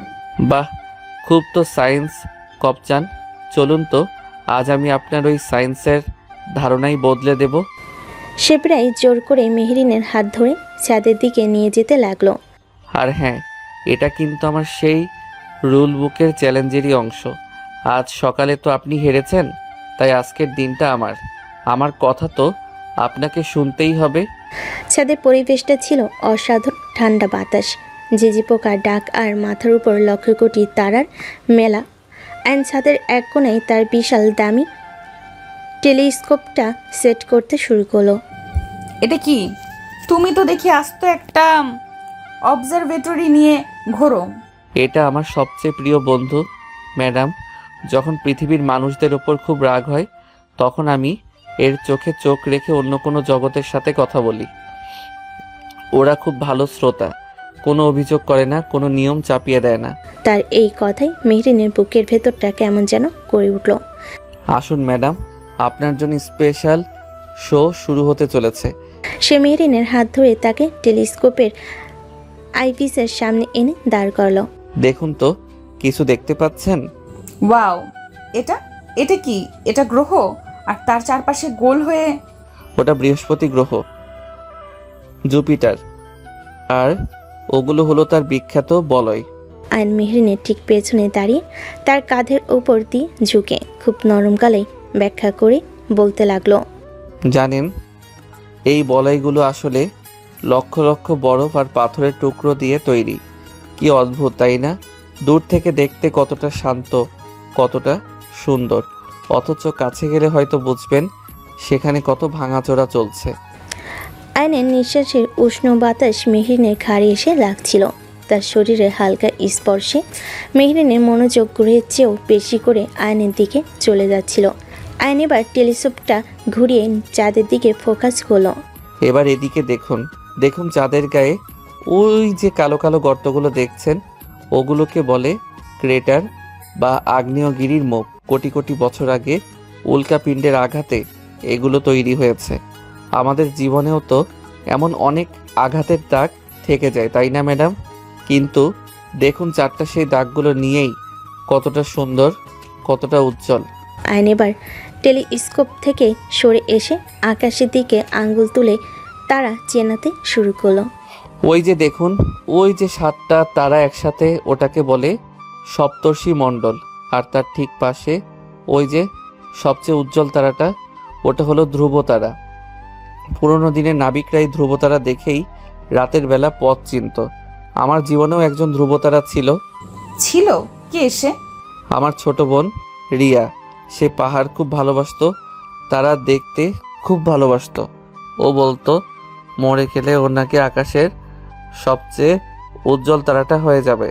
S2: বাহ, খুব তো সায়েন্স কপচান। চলুন তো, আজ আমি আপনার ওই সায়েন্সের ধারণাই বদলে দেব।
S3: সে প্রায় জোর করে মেহরিনের হাত ধরে ছাদের দিকে নিয়ে যেতে লাগলো।
S2: আর হ্যাঁ, এটা কিন্তু আমার সেই রুল বুকের চ্যালেঞ্জেরই অংশ। আজ সকালে তো আপনি হেরেছেন, তাই আজকের দিনটা আমার কথা তো আপনাকে শুনতেই হবে।
S3: ছাদের পরিবেশটা ছিল অসাধারণ। ঠান্ডা বাতাস, ঝিঝি পোকার ডাক আর মাথার উপর লক্ষ কোটি তারার মেলা। অ্যান্ড ছাদের এক কোণায় তার বিশাল দামি টেলিস্কোপটা সেট করতে শুরু করলো।
S1: এটা কি? তুমি তো দেখি আস্ত একটা অবজারভেটরি নিয়ে ঘোরো।
S2: এটা আমার সবচেয়ে প্রিয় বন্ধু ম্যাডাম। যখন পৃথিবীর মানুষদের ওপর খুব রাগ হয়, তখন আমি এর চোখে চোখ রেখে অন্য কোনো জগতের সাথে কথা বলি। ওরা খুব ভালো শ্রোতা, কোনো অভিযোগ করে না, কোনো নিয়ম চাপিয়ে দেয় না।
S3: তার এই কথাই মেহরিনের বুকের ভেতরটা কেমন যেন করে উঠল।
S2: আসুন ম্যাডাম, আপনার জন্য স্পেশাল শো শুরু হতে চলেছে।
S3: সে মেহরিনের হাত ধরে তাকে টেলিস্কোপের আইপিসের সামনে এনে দাঁড় করলো।
S2: দেখুন তো, কিছু দেখতে পাচ্ছেন?
S1: ওয়াও, এটা এটা কি? এটা গ্রহ, আর তার চারপাশে গোল হয়ে।
S2: ওটা বৃহস্পতি গ্রহ, জুপিটার, আর ওগুলো হলো তার বিখ্যাত বলয়।
S3: আয়ন মেহরিনের ঠিক পেছনে দাঁড়িয়ে তার কাঁধের ওপর দিয়ে ঝুঁকে খুব নরম গলায় ব্যাখ্যা করে বলতে লাগলো।
S2: জানেন, এই বলয়গুলো আসলে লক্ষ লক্ষ বরফ আর পাথরের টুকরো দিয়ে তৈরি। কি অদ্ভুত, তাই না? দূর থেকে দেখতে কতটা শান্ত, কতটা সুন্দর, অথচ কাছে গেলে হয়তো বুঝবেন সেখানে কত ভাঙাচোরা চলছে।
S3: আয়নের নিঃশ্বাসের উষ্ণ বাতাস মেহরিনের ঘাড়ে এসে লাগছিল। তার শরীরে হালকা স্পর্শে মেহরিনের মনোযোগ গ্রহের চেয়েও বেশি করে আয়নের দিকে চলে যাচ্ছিল। আয়ন এবার টেলিস্কোপটা ঘুরিয়ে চাঁদের দিকে ফোকাস করলো।
S2: এবার এদিকে দেখুন, দেখুন চাঁদের গায়ে ওই যে কালো কালো গর্তগুলো দেখছেন, ওগুলোকে বলে ক্রেটার বা আগ্নেয়গিরির মুখ। কোটি কোটি বছর আগে উল্কাপিণ্ডের আঘাতে এগুলো তৈরি হয়েছে। আমাদের জীবনেও তো এমন অনেক আঘাতের দাগ থেকে যায়, তাই না ম্যাডাম? কিন্তু দেখুন চারটা সেই দাগগুলো নিয়েই কতটা সুন্দর, কতটা উজ্জ্বল।
S3: আয়ন এবার টেলিস্কোপ থেকে সরে এসে আকাশের দিকে আঙ্গুল তুলে তারা চেনাতে শুরু করলো।
S2: ওই যে দেখুন, ওই যে 7টা তারা একসাথে, ওটাকে বলে সপ্তর্ষি মণ্ডল। আর তার ঠিক পাশে ওই যে সবচেয়ে উজ্জ্বল তারাটা, ওটা হলো ধ্রুব তারা। পুরোনো দিনের নাবিকরাই ধ্রুব তারা দেখেই রাতের বেলা পথ চিনত। আমার জীবনেও একজন ধ্রুব তারা ছিল।
S1: ছিল? কে এসে?
S2: আমার ছোট বোন রিয়া। সে পাহাড় খুব ভালোবাসতো, তারা দেখতে খুব ভালোবাসতো। ও বলতো মরে গেলে ওর নাকি আকাশের সবচেয়ে উজ্জ্বল তারাটা হয়ে যাবে,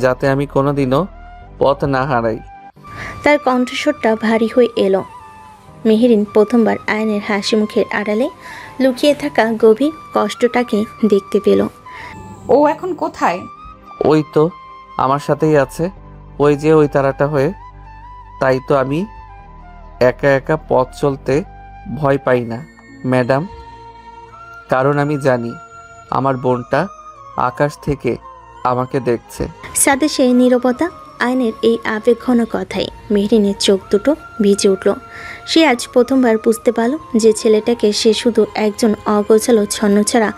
S2: যাতে আমি কোনোদিনও পথ না হারাই।
S3: তার কণ্ঠস্বরটা ভারী হয়ে এলো। মেহেরিন প্রথমবার আয়নের হাসি মুখের আড়ালে লুকিয়ে থাকা গভীর কষ্টটাকে দেখতে পেল।
S1: ও এখন কোথায়?
S2: ওই তো আমার সাথেই আছে, ওই যে ওই তারাটা হয়ে। তাই তো আমি একা একা পথ চলতে ভয় পাই না ম্যাডাম, কারণ আমি জানি আমার বোনটা আকাশ থেকে আমাকে দেখছে।
S3: সাথে সেই নীরবতা, আয়নের এই আবেগঘন কথায় মেহরিনের চোখ দুটো ভিজে উঠল। সে আজ প্রথমবার বুঝতে পারল যে ছেলেটাকে সে শুধু একজন অগোছালো ছন্নছাড়া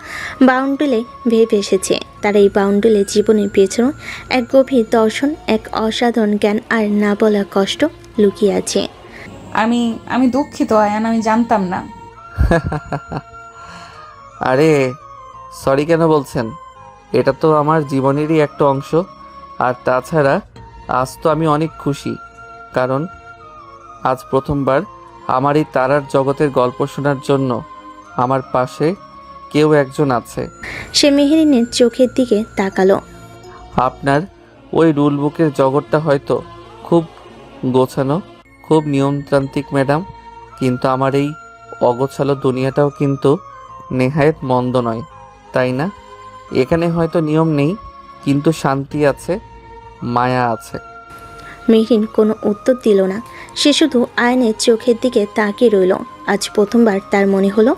S3: বাউন্ডুলে ভেবে এসেছে। তার এই বাউন্ডুলে জীবনের পেছনে এক গভীর দর্শন, এক অসাধারণ জ্ঞান আর না বলা কষ্ট লুকিয়ে আছে।
S1: আমি দুঃখিত আয়ান, আমি জানতাম না।
S2: আরে সরি কেন বলছেন? এটা তো আমার জীবনেরই একটা অংশ। আর তাছাড়া আজ তো আমি অনেক খুশি, কারণ আজ প্রথমবার আমার এই তারার জগতের গল্প শোনার জন্য আমার পাশে কেউ একজন আছে।
S3: সে মেহরিনের চোখের দিকে তাকালো।
S2: আপনার ওই রুল বুকের জগৎটা হয়তো খুব গোছানো, খুব নিয়মতান্ত্রিক ম্যাডাম, কিন্তু আমার এই অগোছালো দুনিয়াটাও কিন্তু নেহায়েত মন্দ নয়, তাই না? এখানে হয়তো নিয়ম নেই, কিন্তু শান্তি আছে, মায়া আছে।
S3: মেহরিন কোনো উত্তর দিল না। সে শুধু আয়নের চোখের দিকে তাকিয়ে রইল। আজ প্রথমবার তার মনে হলো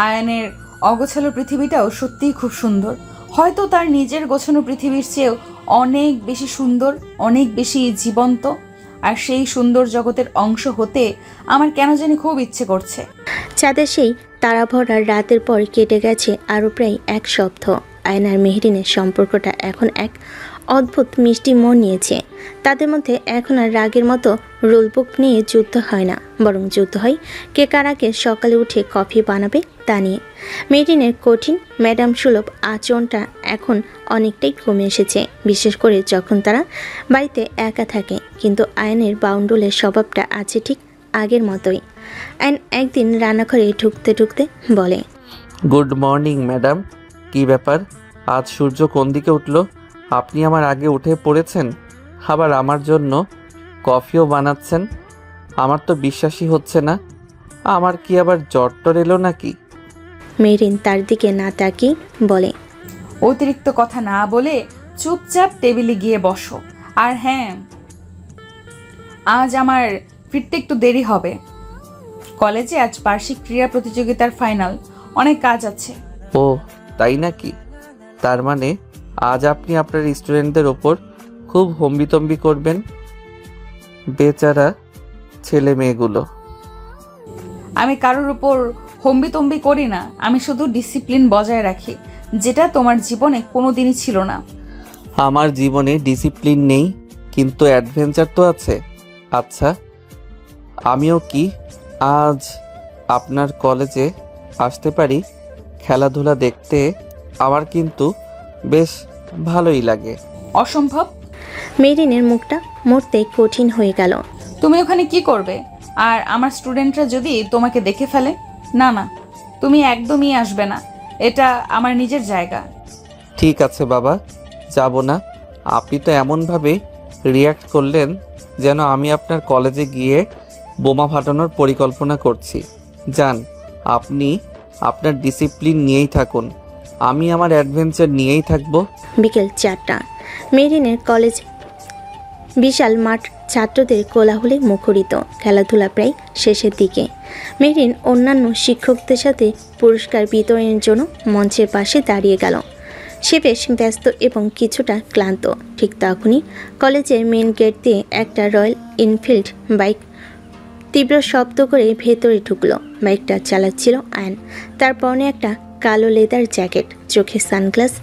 S1: আয়ানের অগোছালো পৃথিবীটাও সত্যিই খুব সুন্দর। হয়তো তার নিজের গোছানো পৃথিবীর চেয়েও অনেক বেশি সুন্দর, অনেক বেশি জীবন্ত। আর সেই সুন্দর জগতের অংশ হতে আমার কেন জানি খুব ইচ্ছে করছে।
S3: চাঁদের সেই তারাভরা রাতের পর কেটে গেছে আরও প্রায় এক সপ্তাহ। আয়ন আর মেহরিনের সম্পর্কটা এখন এক অদ্ভুত মিষ্টি মোড় নিয়েছে। তাদের মধ্যে এখন আর রাগের মতো রুলবুক নিয়ে যুদ্ধ হয় না, বরং যুদ্ধ হয় কে কার আগে সকালে উঠে কফি বানাবে তা নিয়ে। মেহরিনের কঠিন ম্যাডাম সুলভ আচরণটা এখন অনেকটাই কমে এসেছে, বিশেষ করে যখন তারা বাড়িতে একা থাকে। কিন্তু আয়নের বাউন্ডুলের স্বভাবটা আছে ঠিক আগের মতোই। আয়ন একদিন রান্নাঘরে ঢুকতে ঢুকতে বলে,
S2: গুড মর্নিং ম্যাডাম। কি ব্যাপার, আজ সূর্য কোন দিকে উঠল? আপনি আমার আগে উঠে পড়েছেন, আবার আমার জন্য কফিও বানাচ্ছেন। আমার তো বিশ্বাসই হচ্ছে না। আমার কি আবার জ্বর টর এলো নাকি?
S3: মেহরিন তার দিকে না তাকিয়ে বলে,
S1: অতিরিক্ত কথা না বলে চুপচাপ টেবিলে গিয়ে বসো। আর হ্যাঁ, আজ আমার ফিরতে একটু দেরি হবে। কলেজে আজ বার্ষিক ক্রীড়া প্রতিযোগিতার ফাইনাল, অনেক কাজ আছে।
S2: ও তাই নাকি? তার মানে আজ আপনি আপনার স্টুডেন্টদের ওপর খুব হম্বিতম্বি করবেন। বেচারা ছেলে মেয়েগুলো।
S1: আমি কারোর উপর হম্বিতম্বি করি না, আমি শুধু ডিসিপ্লিন বজায় রাখি, যেটা তোমার জীবনে কোনোদিনই ছিল না।
S2: আমার জীবনে ডিসিপ্লিন নেই, কিন্তু অ্যাডভেঞ্চার তো আছে। আচ্ছা, আমিও কি আজ আপনার কলেজে আসতে পারি? খেলাধুলা দেখতে আমার কিন্তু বেশ ভালোই লাগে।
S1: অসম্ভব।
S3: মেহরিনের মুখটা মরতে কঠিন হয়ে গেল।
S1: তুমি ওখানে কি করবে? আর আমার স্টুডেন্টরা যদি তোমাকে দেখে ফেলে? না না, তুমি একদমই আসবে না, এটা আমার নিজের জায়গা।
S2: ঠিক আছে বাবা, যাব না। আপনি তো এমনভাবে রিয়্যাক্ট করলেন যেন আমি আপনার কলেজে গিয়ে বোমা ফাটানোর পরিকল্পনা করছি। যান, আপনি আপনার ডিসিপ্লিন নিয়েই থাকুন, আমি আমার অ্যাডভেঞ্চার নিয়েই থাকবো।
S3: বিকেল 4টা। মেহরিনের কলেজ বিশাল মাঠ ছাত্রদের কোলাহলে মুখরিত। খেলাধুলা প্রায় শেষের দিকে। মেহরিন অন্যান্য শিক্ষকদের সাথে পুরস্কার বিতরণের জন্য মঞ্চের পাশে দাঁড়িয়ে গেল। সে বেশ ব্যস্ত এবং কিছুটা ক্লান্ত। ঠিক তখনই কলেজের মেন গেট দিয়ে একটা রয়্যাল এনফিল্ড বাইক তীব্র শব্দ করে ভেতরে ঢুকলো। বাইকটা চালাচ্ছিল আয়ন। তার পরনে একটা কালো লেদার জ্যাকেট, চোখে সানগ্লাস,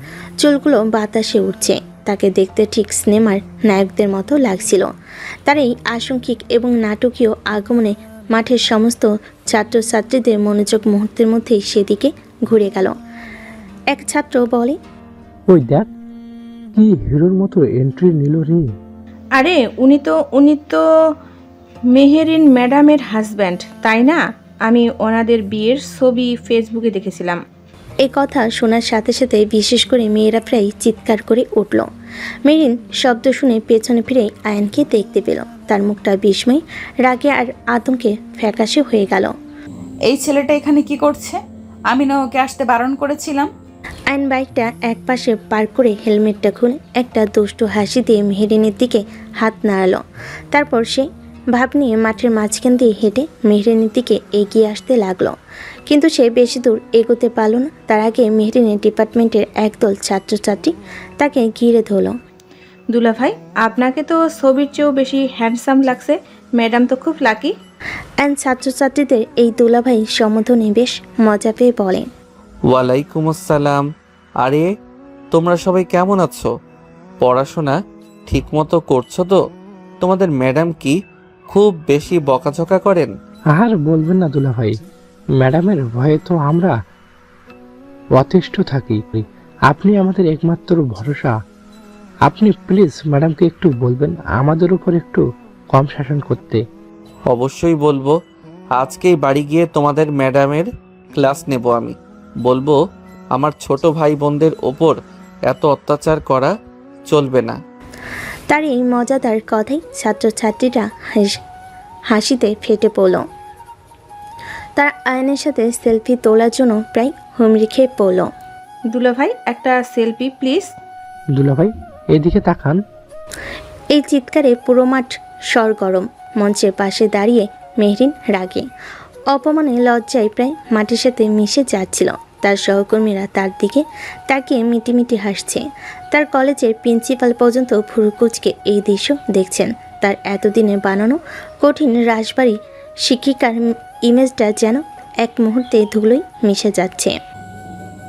S3: চুলগুলো বাতাসে উঠছে। তাকে দেখতে ঠিক সিনেমার নায়কদের মতো লাগছিল। তার এই আশঙ্কিক এবং নাটকীয় আগমনে মাঠের সমস্ত ছাত্রছাত্রীদের মনোযোগ মুহূর্তের মধ্যেই সেদিকে ঘুরে গেল। এক ছাত্র বলে,
S6: ওই দেখ, কি হিরোর মতো এন্ট্রি নিল রে।
S7: আরে উনি তো মেহেরিন ম্যাডামের হাজব্যান্ড, তাই না? আমি ওনাদের বিয়ের ছবি ফেসবুকে দেখেছিলাম।
S3: এই কথা শোনার সাথে সাথে বিশেষ করে মেয়েরা প্রায় চিৎকার করে উঠল। মেরিন শব্দ শুনে পেছনে ফিরে আয়নকে দেখতে পেল। তার মুখটা বিস্ময়, রাগে আর আতঙ্কে ফ্যাকাশে হয়ে গেল।
S1: এই ছেলেটা এখানে কি করছে? আমি না ওকে আসতে বারণ করেছিলাম?
S3: আয়ন বাইকটা একপাশে পার্ক করে হেলমেটটা খুলে একটা দুষ্টু হাসি দিয়ে মেহেরিনের দিকে হাত নাড়ালো। তারপর সে ভাব নিয়ে মাঠের মাঝখান দিয়ে হেঁটে মেহরিনের দিকে এগিয়ে আসতে লাগলো। কিন্তু সে বেশি দূর এগোতে পারল না। তার আগে মেহরিনের ডিপার্টমেন্টের একদল ছাত্রছাত্রী তাকে ঘিরে ধরল।
S7: দুলাভাই, আপনাকে তো ছবির চেয়েও বেশি হ্যান্ডসাম লাগছে। ম্যাডাম তো খুব লাকি।
S3: অ্যান্ড ছাত্রছাত্রীদের এই দুলাভাই সম্বোধনে বেশ মজা পেয়ে বলে,
S2: ওয়ালাইকুম আসসালাম। আরে তোমরা সবাই কেমন আছো? পড়াশোনা ঠিকমতো করছো তো? তোমাদের ম্যাডাম কি খুব বেশি বকাঝকা করেন?
S6: আর বলবেন না দুলা ভাই, ম্যাডামের ভয়ে তো আমরা অতিষ্ঠ থাকি। আপনি আমাদের একমাত্র ভরসা। আপনি প্লিজ ম্যাডামকে একটু বলবেন আমাদের উপর একটু কম শাসন করতে।
S2: অবশ্যই বলবো। আজকেই বাড়ি গিয়ে তোমাদের ম্যাডামের ক্লাস নেব। আমি বলবো আমার ছোট ভাই বোনদের ওপর এত অত্যাচার করা চলবে না।
S3: তার এই মজাদার কথাই ছাত্রছাত্রীরা হাসিতে ফেটে পড়ল। তার আয়নের সাথে সেলফি তোলার জন্য প্রায় হুমড়ি খেয়ে পড়ল।
S7: দুলাভাই, একটা সেলফি প্লিজ।
S6: দুলা ভাই এদিকে তাকান।
S3: এই চিৎকারে পুরো মাঠ সরগরম। মঞ্চের পাশে দাঁড়িয়ে মেহরিন রাগে, অপমানে, লজ্জায় প্রায় মাটির সাথে মিশে যাচ্ছিল। তার সহকর্মীরা তার দিকে তাকিয়ে মিটিমিটি হাসছে। তার কলেজের প্রিন্সিপাল পর্যন্ত ভুরুকুচকে এই দৃশ্য দেখছেন। তার এতদিনে বানানো কঠিন রাজবাড়ি শিক্ষিকার ইমেজটা যেন এক মুহূর্তে ধুলোয় মিশে যাচ্ছে।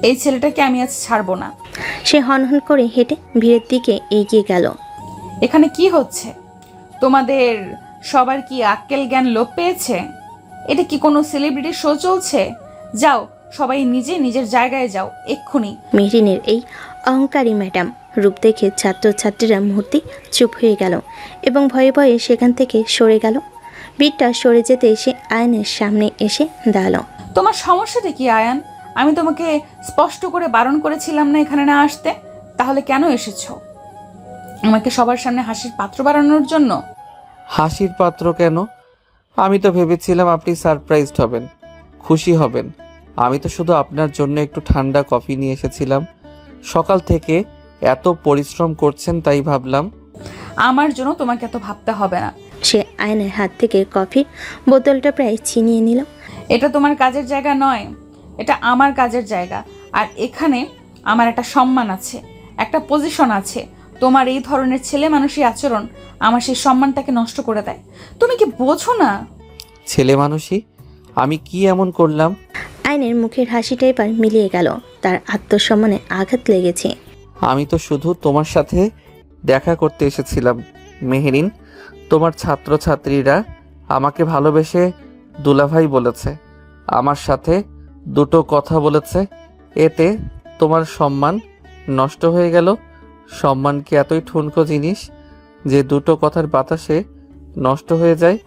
S1: এই ছেলেটাকে আমি আজ ছাড়বো না।
S3: সে হনহন করে হেঁটে ভিড়ের দিকে এগিয়ে গেল।
S1: এখানে কি হচ্ছে? তোমাদের সবার কি আক্কেল জ্ঞান লোপ পেয়েছে? এটা কি কোনো সেলিব্রিটি শো চলছে? যাও, সবাই নিজের জায়গায় যাও এক্ষুনি।
S3: মেহরিনের এই অহংকারী ম্যাডাম রূপ দেখে ছাত্রছাত্রীরা মুহূর্তে চুপ হয়ে গেল এবং ভয়ে ভয়ে সেখান থেকে সরে গেল। ভিড়টা সরে যেতে এসে আয়নের সামনে এসে দাঁড়ালো।
S1: তোমার সমস্যাটা কি আয়ান? আমি তোমাকে স্পষ্ট করে বারণ করেছিলাম না এখানে না আসতে? তাহলে কেন এসেছো? আমাকে সবার সামনে হাসির পাত্র বানানোর জন্য?
S2: হাসির পাত্র কেন? আমি তো ভেবেছিলাম আপনি সারপ্রাইজড হবেন, খুশি হবেন। আমি তো শুধু আপনার জন্য একটু ঠান্ডা কফি নিয়ে এসেছিলাম। সকাল থেকে এত পরিশ্রম করছেন তাই ভাবলাম।
S1: আমার জন্য তোমাকে এত ভাবতে হবে না।
S3: সে আয়নের হাত থেকে কফির বোতলটা প্রায় ছিনিয়ে নিল।
S1: এটা তোমার কাজের জায়গা নয়, এটা আমার কাজের জায়গা। আর এখানে আমার একটা সম্মান আছে, একটা পজিশন আছে। তোমার এই ধরনের ছেলে মানুষই আচরণ আমার সেই সম্মানটাকে নষ্ট করে দেয়। তুমি কি বোঝো না?
S2: ছেলে মানুষই? আমি কি এমন করলাম?
S3: আয়নের মুখের হাসিটা এবার মিলিয়ে গেল। তার আত্মসম্মানে আঘাত লেগেছে।
S2: আমি তো শুধু তোমার সাথে দেখা করতে এসেছিলাম মেহেরিন। তোমার ছাত্রছাত্রীরা আমাকে ভালোবেসে দুলাভাই বলেছে, আমার সাথে দুটো কথা বলেছে। এতে তোমার সম্মান নষ্ট হয়ে গেল। সম্মান কি এতই ঠুনকো জিনিস যে দুটো কথার বাতাসে নষ্ট হয়ে যায়?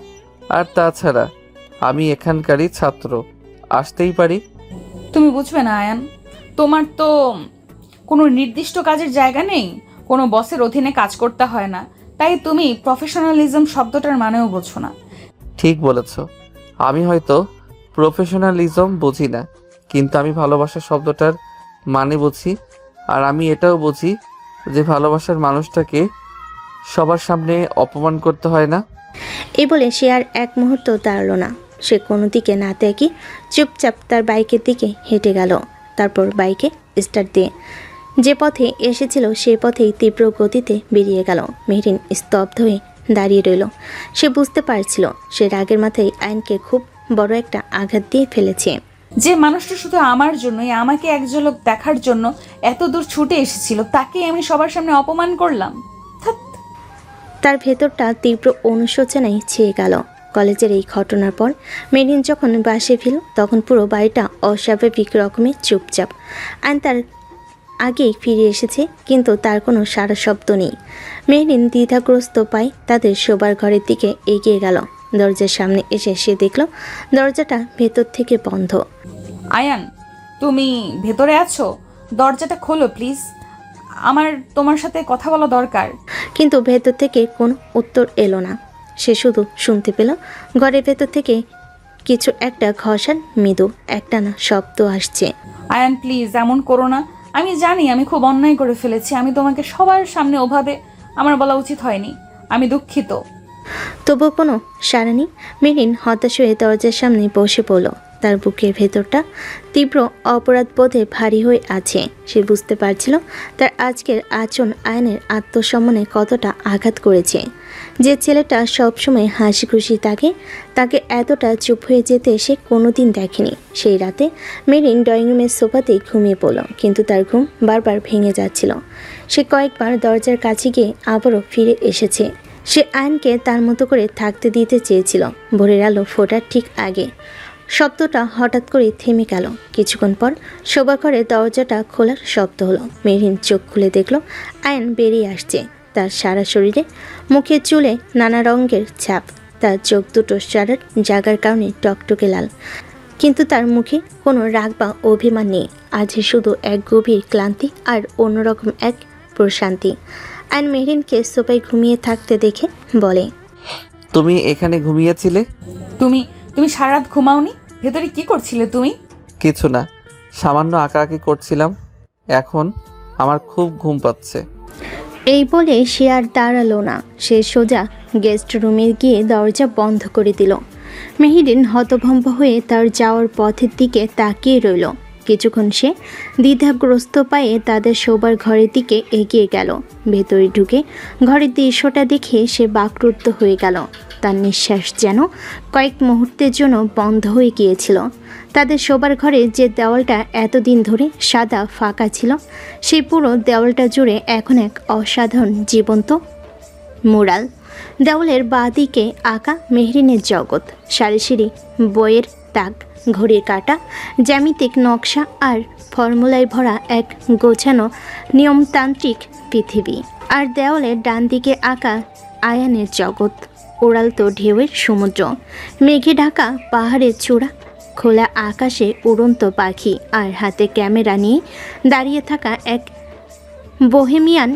S2: আর তাছাড়া আমি এখানকারই ছাত্র, আসতেই পারি।
S1: তুমি বুঝবে না আয়ান, তোমার তো কোনো নির্দিষ্ট কাজের জায়গা নেই, কোনো বসের অধীনে কাজ করতে হয় না। তাই তুমি প্রফেশনালিজম শব্দটার মানেও বোঝো না।
S2: ঠিক বলেছ, আমি হয়তো প্রফেশনালিজম বুঝি না, কিন্তু আমি ভালোবাসা শব্দটার মানে বুঝি। আর আমি এটাও বুঝি যে ভালোবাসার মানুষটাকে সবার সামনে অপমান করতে হয় না।
S3: এই বলে সে আর এক মুহূর্ত দাঁড়ালো না। সে কোনো দিকে না তাকিয়ে চুপচাপ তার বাইকের দিকে হেঁটে গেল। তারপর বাইকে স্টার্ট দিয়ে যে পথে এসেছিল সে পথেই তীব্র গতিতে বেরিয়ে গেল। মেহরিন স্তব্ধ হয়ে দাঁড়িয়ে রইল। সে বুঝতে পারছিল সে রাগের মাথায় আয়নকে খুব বড় একটা আঘাত দিয়ে ফেলেছে।
S1: যে মানুষটা শুধু আমার জন্যই, আমাকে এক ঝলক দেখার জন্য এত দূর ছুটে এসেছিল, তাকে আমি সবার সামনে অপমান করলাম। ধ্যাৎ।
S3: তার ভেতরটা তীব্র অনুশোচনায় ছেয়ে গেল। কলেজের এই ঘটনার পর মেরিন যখন বাসে ফিরল তখন পুরো বাড়িটা অস্বাভাবিক রকমে চুপচাপ। আয়ন তার আগেই ফিরে এসেছে, কিন্তু তার কোনো সারা শব্দ নেই। মেহরিন দ্বিধাগ্রস্ত পায় তাদের শোবার ঘরের দিকে এগিয়ে গেল। দরজার সামনে এসে সে দেখল দরজাটা ভেতর থেকে বন্ধ।
S1: আয়ান, তুমি ভেতরে আছো? দরজাটা খোলো প্লিজ, আমার তোমার সাথে কথা বলা দরকার।
S3: কিন্তু ভেতর থেকে কোনো উত্তর এলো না। সে শুধু শুনতে পেল ঘরের ভেতর থেকে কিছু একটা ঘষার মৃদু একটানা শব্দ আসছে।
S1: আয়ান প্লিজ এমন করো না, আমি জানি আমি খুব অন্যায় করে ফেলেছি, আমি তোমাকে সবার সামনে ওভাবে আমার বলা উচিত হয়নি, আমি দুঃখিত।
S3: তবু কোনো সাড়া নেই। মেরিন হতাশ হয়ে দরজার সামনে বসে পড়ল। তার বুকের ভেতরটা তীব্র অপরাধবোধে ভারী হয়ে আছে। সে বুঝতে পারছিল তার আজকের আচরণ আয়নের আত্মসম্মানে কতটা আঘাত করেছে। যে ছেলেটা সবসময় হাসি খুশি থাকে, তাকে এতটা চুপ হয়ে যেতে সে কোনোদিন দেখেনি। সেই রাতে মেরিন ড্রয়িং রুমের সোফাতেই ঘুমিয়ে পড়ল, কিন্তু তার ঘুম বারবার ভেঙে যাচ্ছিল। সে কয়েকবার দরজার কাছে গিয়ে আবারও ফিরে এসেছে। সে আয়নকে তার মতো করে থাকতে দিতে চেয়েছিল। ভোরের আলো ফোটার ঠিক আগে শব্দটা হঠাৎ করে থেমে গেল। কিছুক্ষণ পর শোবার ঘরে দরজাটা খোলার শব্দ হলো। মেরিন চোখ খুলে দেখল আয়ন বেরিয়ে আসছে। তার সারা শরীরে, মুখে, চুলে নানা রঙের ছাপ। তার চোখ দুটো সারার জাগার কারণে টকটকে লাল, কিন্তু তার মুখে কোনো রাগ বা অভিমান নেই। আজ শুধু এক গভীর ক্লান্তি আর অন্যরকম এক প্রশান্তি। আয়ন মেহরিনকে সোফায় ঘুমিয়ে থাকতে দেখে বলে,
S2: তুমি এখানে ঘুমিয়েছিলে?
S1: তুমি সারা রাত ঘুমাওনি? ভেতরে কি করছিলে তুমি?
S2: কিছু না, সামান্য আঁকাআঁকি করছিলাম। এখন আমার খুব ঘুম পাচ্ছে।
S3: এই বলে সে আর দাঁড়ালো না। সে সোজা গেস্ট রুমে গিয়ে দরজা বন্ধ করে দিল। মেহরিন হতভম্ব হয়ে তার যাওয়ার পথের দিকে তাকিয়ে রইল। কিছুক্ষণ সে দ্বিধাগ্রস্ত পায়ে তাদের শোবার ঘরের দিকে এগিয়ে গেল। ভেতরে ঢুকে ঘরের দৃশ্যটা দেখে সে বাকরুদ্ধ হয়ে গেল। তার নিঃশ্বাস যেন কয়েক মুহূর্তের জন্য বন্ধ হয়ে গিয়েছিল। তাদের শোবার ঘরে যে দেওয়ালটা এতদিন ধরে সাদা ফাঁকা ছিল, সেই পুরো দেওয়ালটা জুড়ে এখন এক অসাধারণ জীবন্ত মুরাল। দেওয়ালের বাঁ দিকে আঁকা মেহরিনের জগৎ, সারি সারি বইয়ের তাক, ঘড়ির কাঁটা, জ্যামিতিক নকশা আর ফর্মুলায় ভরা এক গোছানো নিয়মতান্ত্রিক পৃথিবী। আর দেওয়ালের ডান দিকে আঁকা আয়ানের জগৎ, উড়ালত ঢেউয়ের সমুদ্র, মেঘে ঢাকা পাহাড়ের চূড়া, খোলা আকাশে উড়ন্ত পাখি, আর হাতে ক্যামেরা নিয়ে দাঁড়িয়ে থাকা এক বোহেমিয়ান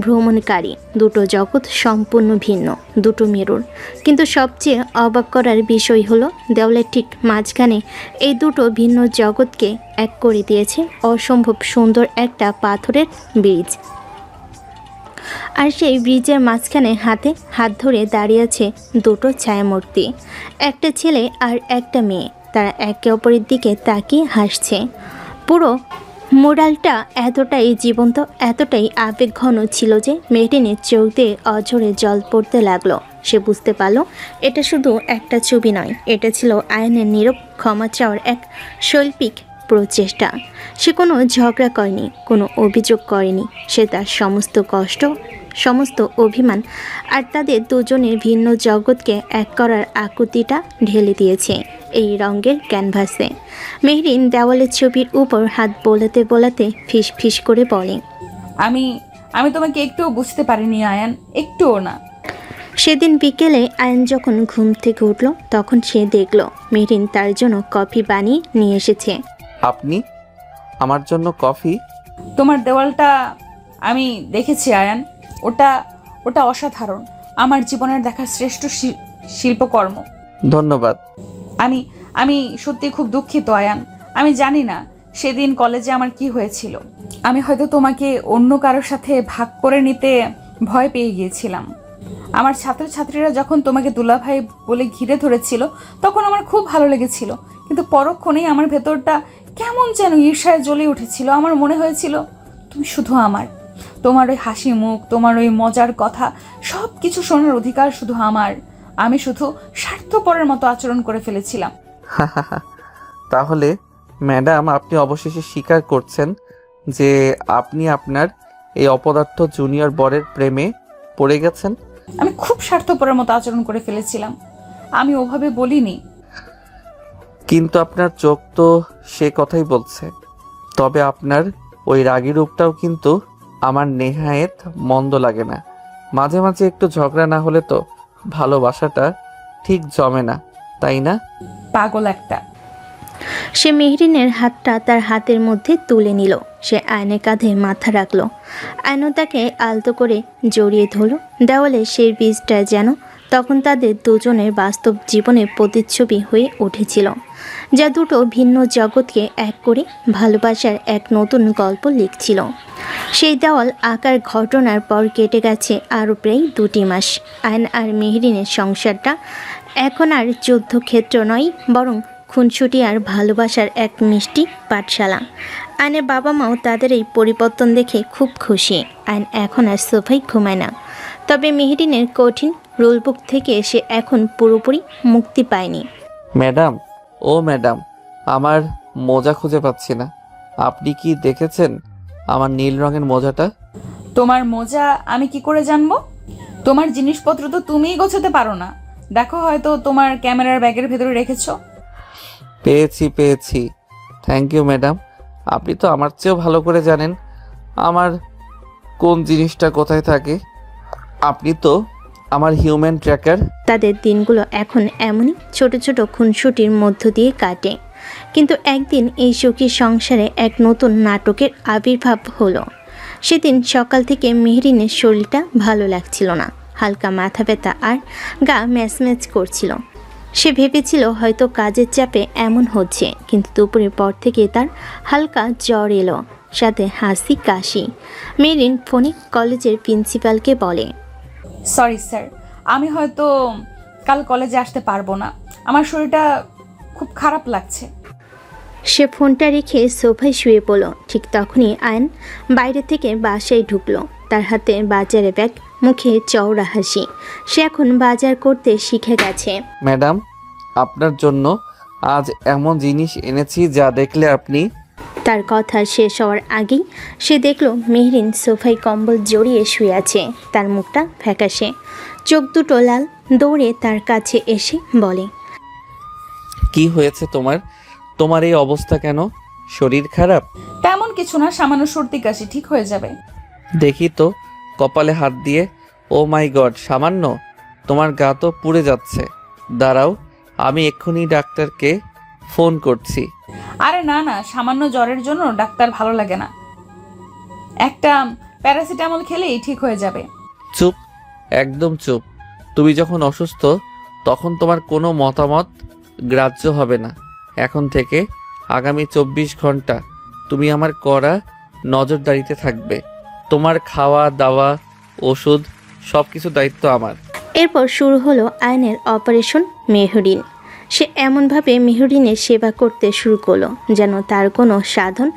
S3: ভ্রমণকারী। দুটো জগৎ সম্পূর্ণ ভিন্ন, দুটো মেরুর। কিন্তু সবচেয়ে অবাক করার বিষয় হলো দেওয়ালের ঠিক মাঝখানে এই দুটো ভিন্ন জগৎকে এক করে দিয়েছে অসম্ভব সুন্দর একটা পাথরের ব্রিজ। আর সেই ব্রিজের মাঝখানে হাতে হাত ধরে দাঁড়িয়ে আছে দুটো ছায়ামূর্তি, একটা ছেলে আর একটা মেয়ে। তারা একে অপরের দিকে তাকিয়ে হাসছে। পুরো মুরালটা এতটাই জীবন্ত, এতটাই আবেগঘন ছিল যে মেহরিনের চোখ দিয়ে অঝরে জল পড়তে লাগলো। সে বুঝতে পারল এটা শুধু একটা ছবি নয়, এটা ছিল আয়নের নীরব ক্ষমা চাওয়ার এক শৈল্পিক প্রচেষ্টা। সে কোনো ঝগড়া করেনি, কোনো অভিযোগ করেনি। সে তার সমস্ত কষ্ট, সমস্ত অভিমান আর তাদের দুজনের ভিন্ন জগৎকে এক করার আকুতিটা ঢেলে দিয়েছে এই রঙের ক্যানভাসে। মেহরিন দেওয়ালের ছবির উপর হাত বোলাতে বোলাতে ফিস ফিস করে বলে,
S1: আমি তোমাকে একটুও বুঝতে পারিনি আয়ান, একটুও না।
S3: সেদিন বিকেলে আয়ন যখন ঘুম থেকে উঠল তখন সে দেখল মেহরিন তার জন্য কফি বানিয়ে নিয়ে এসেছে।
S2: আপনি আমার জন্য কফি?
S1: তোমার দেওয়ালটা আমি দেখেছি আয়ান, ওটা অসাধারণ, আমার জীবনের দেখা শ্রেষ্ঠ শিল্পকর্ম।
S2: ধন্যবাদ।
S1: আমি সত্যি খুব দুঃখিত আয়ান। আমি জানি না সেদিন কলেজে আমার কি হয়েছিল। আমি হয়তো তোমাকে অন্য কারোর সাথে ভাগ করে নিতে ভয় পেয়ে গিয়েছিলাম। আমার ছাত্রছাত্রীরা যখন তোমাকে দুলাভাই বলে ঘিরে ধরেছিল তখন আমার খুব ভালো লেগেছিল, কিন্তু পরক্ষণেই আমার ভেতরটা কেমন যেন ঈর্ষায় জ্বলে উঠেছিল। আমার মনে হয়েছিল তুমি শুধু আমার। তোমার ওই হাসি মুখ, তোমার ওই মজার কথা, সব কিছু শোনার অধিকার শুধু আমার। আমি শুধু স্বার্থপরের মতো আচরণ করে ফেলেছিলাম।
S2: তাহলে ম্যাডাম, আপনি অবশেষে স্বীকার করছেন যে আপনি আপনার এই অপদার্থ জুনিয়র বরের প্রেমে পড়ে গেছেন?
S1: আমি খুব স্বার্থপরের মতো আচরণ করে ফেলেছিলাম, আমি ওভাবে বলিনি।
S2: কিন্তু আপনার চোখ তো সে কথাই বলছে। তবে আপনার ওই রাগী রূপটাও কিন্তু আমার নেহায়েত মন্দ লাগে না। মাঝে মাঝে একটু ঝগড়া না হলে তো ভালোবাসাটা ঠিক জমে না, তাই না?
S1: পাগল একটা।
S3: সে মেহরিনের হাতটা তার হাতের মধ্যে তুলে নিল। সে আয়নের কাঁধে মাথা রাখলো। আয়নও তাকে আলতো করে জড়িয়ে ধরল। দেওয়ালে সেই বীজটা যেন তখন তাদের দুজনের বাস্তব জীবনের প্রতিচ্ছবি হয়ে উঠেছিল, যা দুটো ভিন্ন জগৎকে এক করে ভালোবাসার এক নতুন গল্প লিখছিল। সেই দেওয়াল আঁকার ঘটনার পর কেটে গেছে আরও প্রায় 2 মাস। আয়ন আর মেহরিনের সংসারটা এখন আর যুদ্ধক্ষেত্র নয়, বরং খুনসুটি আর ভালোবাসার এক মিষ্টি পাঠশালা। আয়নের বাবা মাও তাদের এই পরিবর্তন দেখে খুব খুশি। আয়ন এখন আর সোফায় ঘুমায় না। তবে মেহরিনের কঠিন রুলবুক থেকে সে এখন পুরোপুরি মুক্তি পায়নি।
S2: ম্যাডাম, ও ম্যাডাম, আমার মোজা খুঁজে পাচ্ছি না। আপনি কি দেখেছেন আমার নীল রঙের মোজাটা?
S1: তোমার মোজা আমি কি করে জানবো? তোমার জিনিসপত্র তো তুমিই গোছাতে পারো না। দেখো, হয়তো তোমার ক্যামেরার ব্যাগের ভেতরে রেখেছো।
S2: পেয়েছি। Thank you madam. আপনি তো আমার চেয়েও ভালো করে জানেন আমার কোন জিনিসটা কোথায় থাকে। আপনি তো আমার হিউম্যান ট্র্যাকার।
S3: তাদের দিনগুলো এখন এমনই ছোট ছোট খুনসুটির মধ্য দিয়ে কাটে। কিন্তু একদিন এই সুখী সংসারে এক নতুন নাটকের আবির্ভাব হলো। সেদিন সকাল থেকে মেহরিনের শরীরটা ভালো লাগছিল না। হালকা মাথা ব্যথা আর গা ম্যাচম্যাচ করছিল। সে ভেবেছিল হয়তো কাজের চাপে এমন হচ্ছে, কিন্তু দুপুরের পর থেকে তার হালকা জ্বর এলো, সাথে হাসি কাশি। মেহরিন ফোনে কলেজের প্রিন্সিপালকে বলে,
S1: সরি স্যার, আমি হয়তো কাল কলেজে আসতে পারবো না। আমার শরীরটা খুব খারাপ লাগছে।
S3: সে ফোনটা রেখে সোফায় শুয়ে পড়ল। ঠিক তখনই আয়ন বাইরে থেকে বাসায় ঢুকলো। তার হাতে বাজারে ব্যাগ, মুখে চওড়া হাসি। সে এখন বাজার করতে শিখে গেছে।
S2: ম্যাডাম, আপনার জন্য আজ এমন জিনিস এনেছি যা দেখলে আপনি।
S3: তার কথা শেষ হওয়ার আগেই সে দেখল মেহরিন সোফায় কম্বল জড়িয়ে শুয়ে আছে। তার মুখটা ফ্যাকাশে, চোখ দুটো লাল। দৌড়ে তার কাছে এসে বলে,
S2: কি হয়েছে তোমার? তোমার এই অবস্থা কেন? শরীর খারাপ?
S1: তেমন কিছু না, সামান্য সর্দি কাশি, ঠিক হয়ে যাবে।
S2: দেখি তো কপালে হাত দিয়ে। ও মাই গড, সামান্য? তোমার গা তো পুড়ে যাচ্ছে। দাঁড়াও, আমি এক্ষুনি ডাক্তারকে ফোন করছি।
S1: আরে না না, সামান্য জ্বরের জন্য ডাক্তার ভালো লাগে না। একটা প্যারাসিটামল খেলেই ঠিক হয়ে যাবে।
S2: চুপ, একদম চুপ। তুমি যখন অসুস্থ তখন তোমার কোনো মতামত গ্রাহ্য হবে না। এখন থেকে আগামী 24 ঘন্টা তুমি আমার কড়া নজরদারিতে থাকবে। তোমার খাওয়া দাওয়া, ওষুধ, সব কিছু দায়িত্ব আমার।
S3: এরপর শুরু হলো আয়নের অপারেশন মেহরিন। সে এমনভাবে মেহরিনের সেবা করতে শুরু করলো যেন তার কোনো সাধন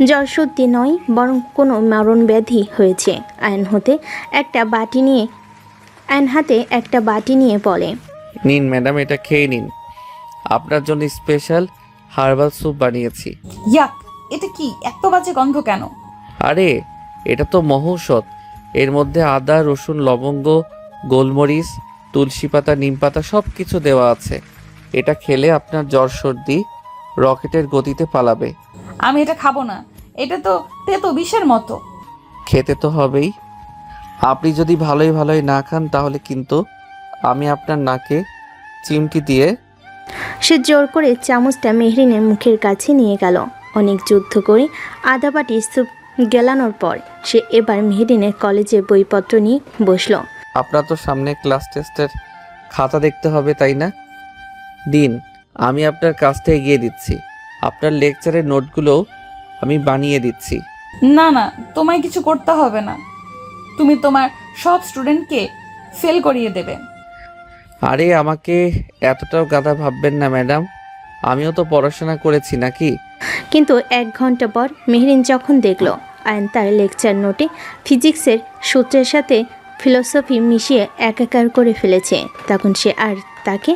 S3: জ্বরসর্দি নয়, বরং কোনো মরণ ব্যাধি হয়েছে। আয়ন হাতে একটা বাটি নিয়ে বলে,
S2: নিন ম্যাডাম, এটা খেয়ে নিন। আপনার জন্য স্পেশাল হার্বাল স্যুপ বানিয়েছি।
S1: ইয়াক, এটা কি এত বাজে গন্ধ কেন?
S2: আরে, এটা তো মহৌষধ। এর মধ্যে আদা, রসুন, লবঙ্গ, গোলমরিচ, তুলসী পাতা, নিম পাতা সব কিছু দেওয়া আছে। এটা খেলে আপনার জ্বর সর্দি রকেটের গতিতে পালাবে।
S1: আমি এটা খাবো না, এটা তো তেতো বিষের মতো।
S2: খেতে তো হবেই। আপনি যদি ভালোই না খান তাহলে কিন্তু আমি আপনার নাকে চিমটি দিয়ে।
S3: সে জোর করে চামচটা মেহরিনের মুখের কাছে নিয়ে গেল। অনেক যুদ্ধ করে আধা বাটি স্যুপ গেলানোর পর সে এবার মেহরিনের কলেজের বইপত্র নিয়ে বসলো।
S2: আপনার তো সামনে ক্লাস টেস্টের খাতা দেখতে হবে, তাই না? দিন, আমি আপনার কাজটা এগিয়ে দিচ্ছি। আপনার লেকচারের নোটগুলোও আমি বানিয়ে দিচ্ছি।
S1: না না, তোমায় কিছু করতে হবে না। তুমি তোমার সব স্টুডেন্টকে ফেল করিয়ে দেবে।
S2: আরে, আমাকে এতটাও গাধা ভাববেন না ম্যাডাম। আমিও তো পড়াশোনা করেছি নাকি।
S3: কিন্তু 1 ঘন্টা পর মেহরিন যখন দেখল আয়ন তার লেকচার নোটে ফিজিক্সের সূত্রের সাথে ফিলোসফি মিশিয়ে একাকার করে ফেলেছে। তখন সে আর তাকে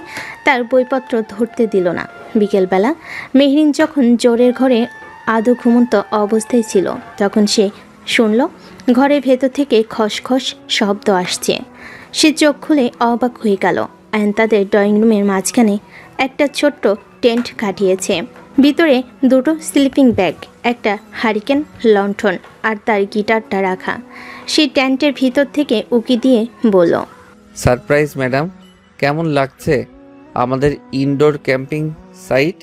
S3: তার বইপত্র ধরতে দিল না। বিকেলবেলা মেহরিন যখন জোরের ঘরে আদৌ ঘুমন্ত অবস্থায় ছিল, তখন সে শুনল ঘরের ভেতর থেকে খসখস শব্দ আসছে। সে চোখ খুলে অবাক হয়ে গেল। আয়ন তাদের ড্রয়িং রুমের মাঝখানে একটা ছোট্ট টেন্ট কাটিয়েছে। ভিতরে দুটো স্লিপিং ব্যাগ, একটা হারিকেন লণ্ঠন আর তার গিটারটা রাখা। সেই টেন্টের ভিতর থেকে উকি দিয়ে বলল,
S2: সারপ্রাইজ ম্যাডাম, কেমন লাগছে আমাদের ইনডোর ক্যাম্পিং সাইট?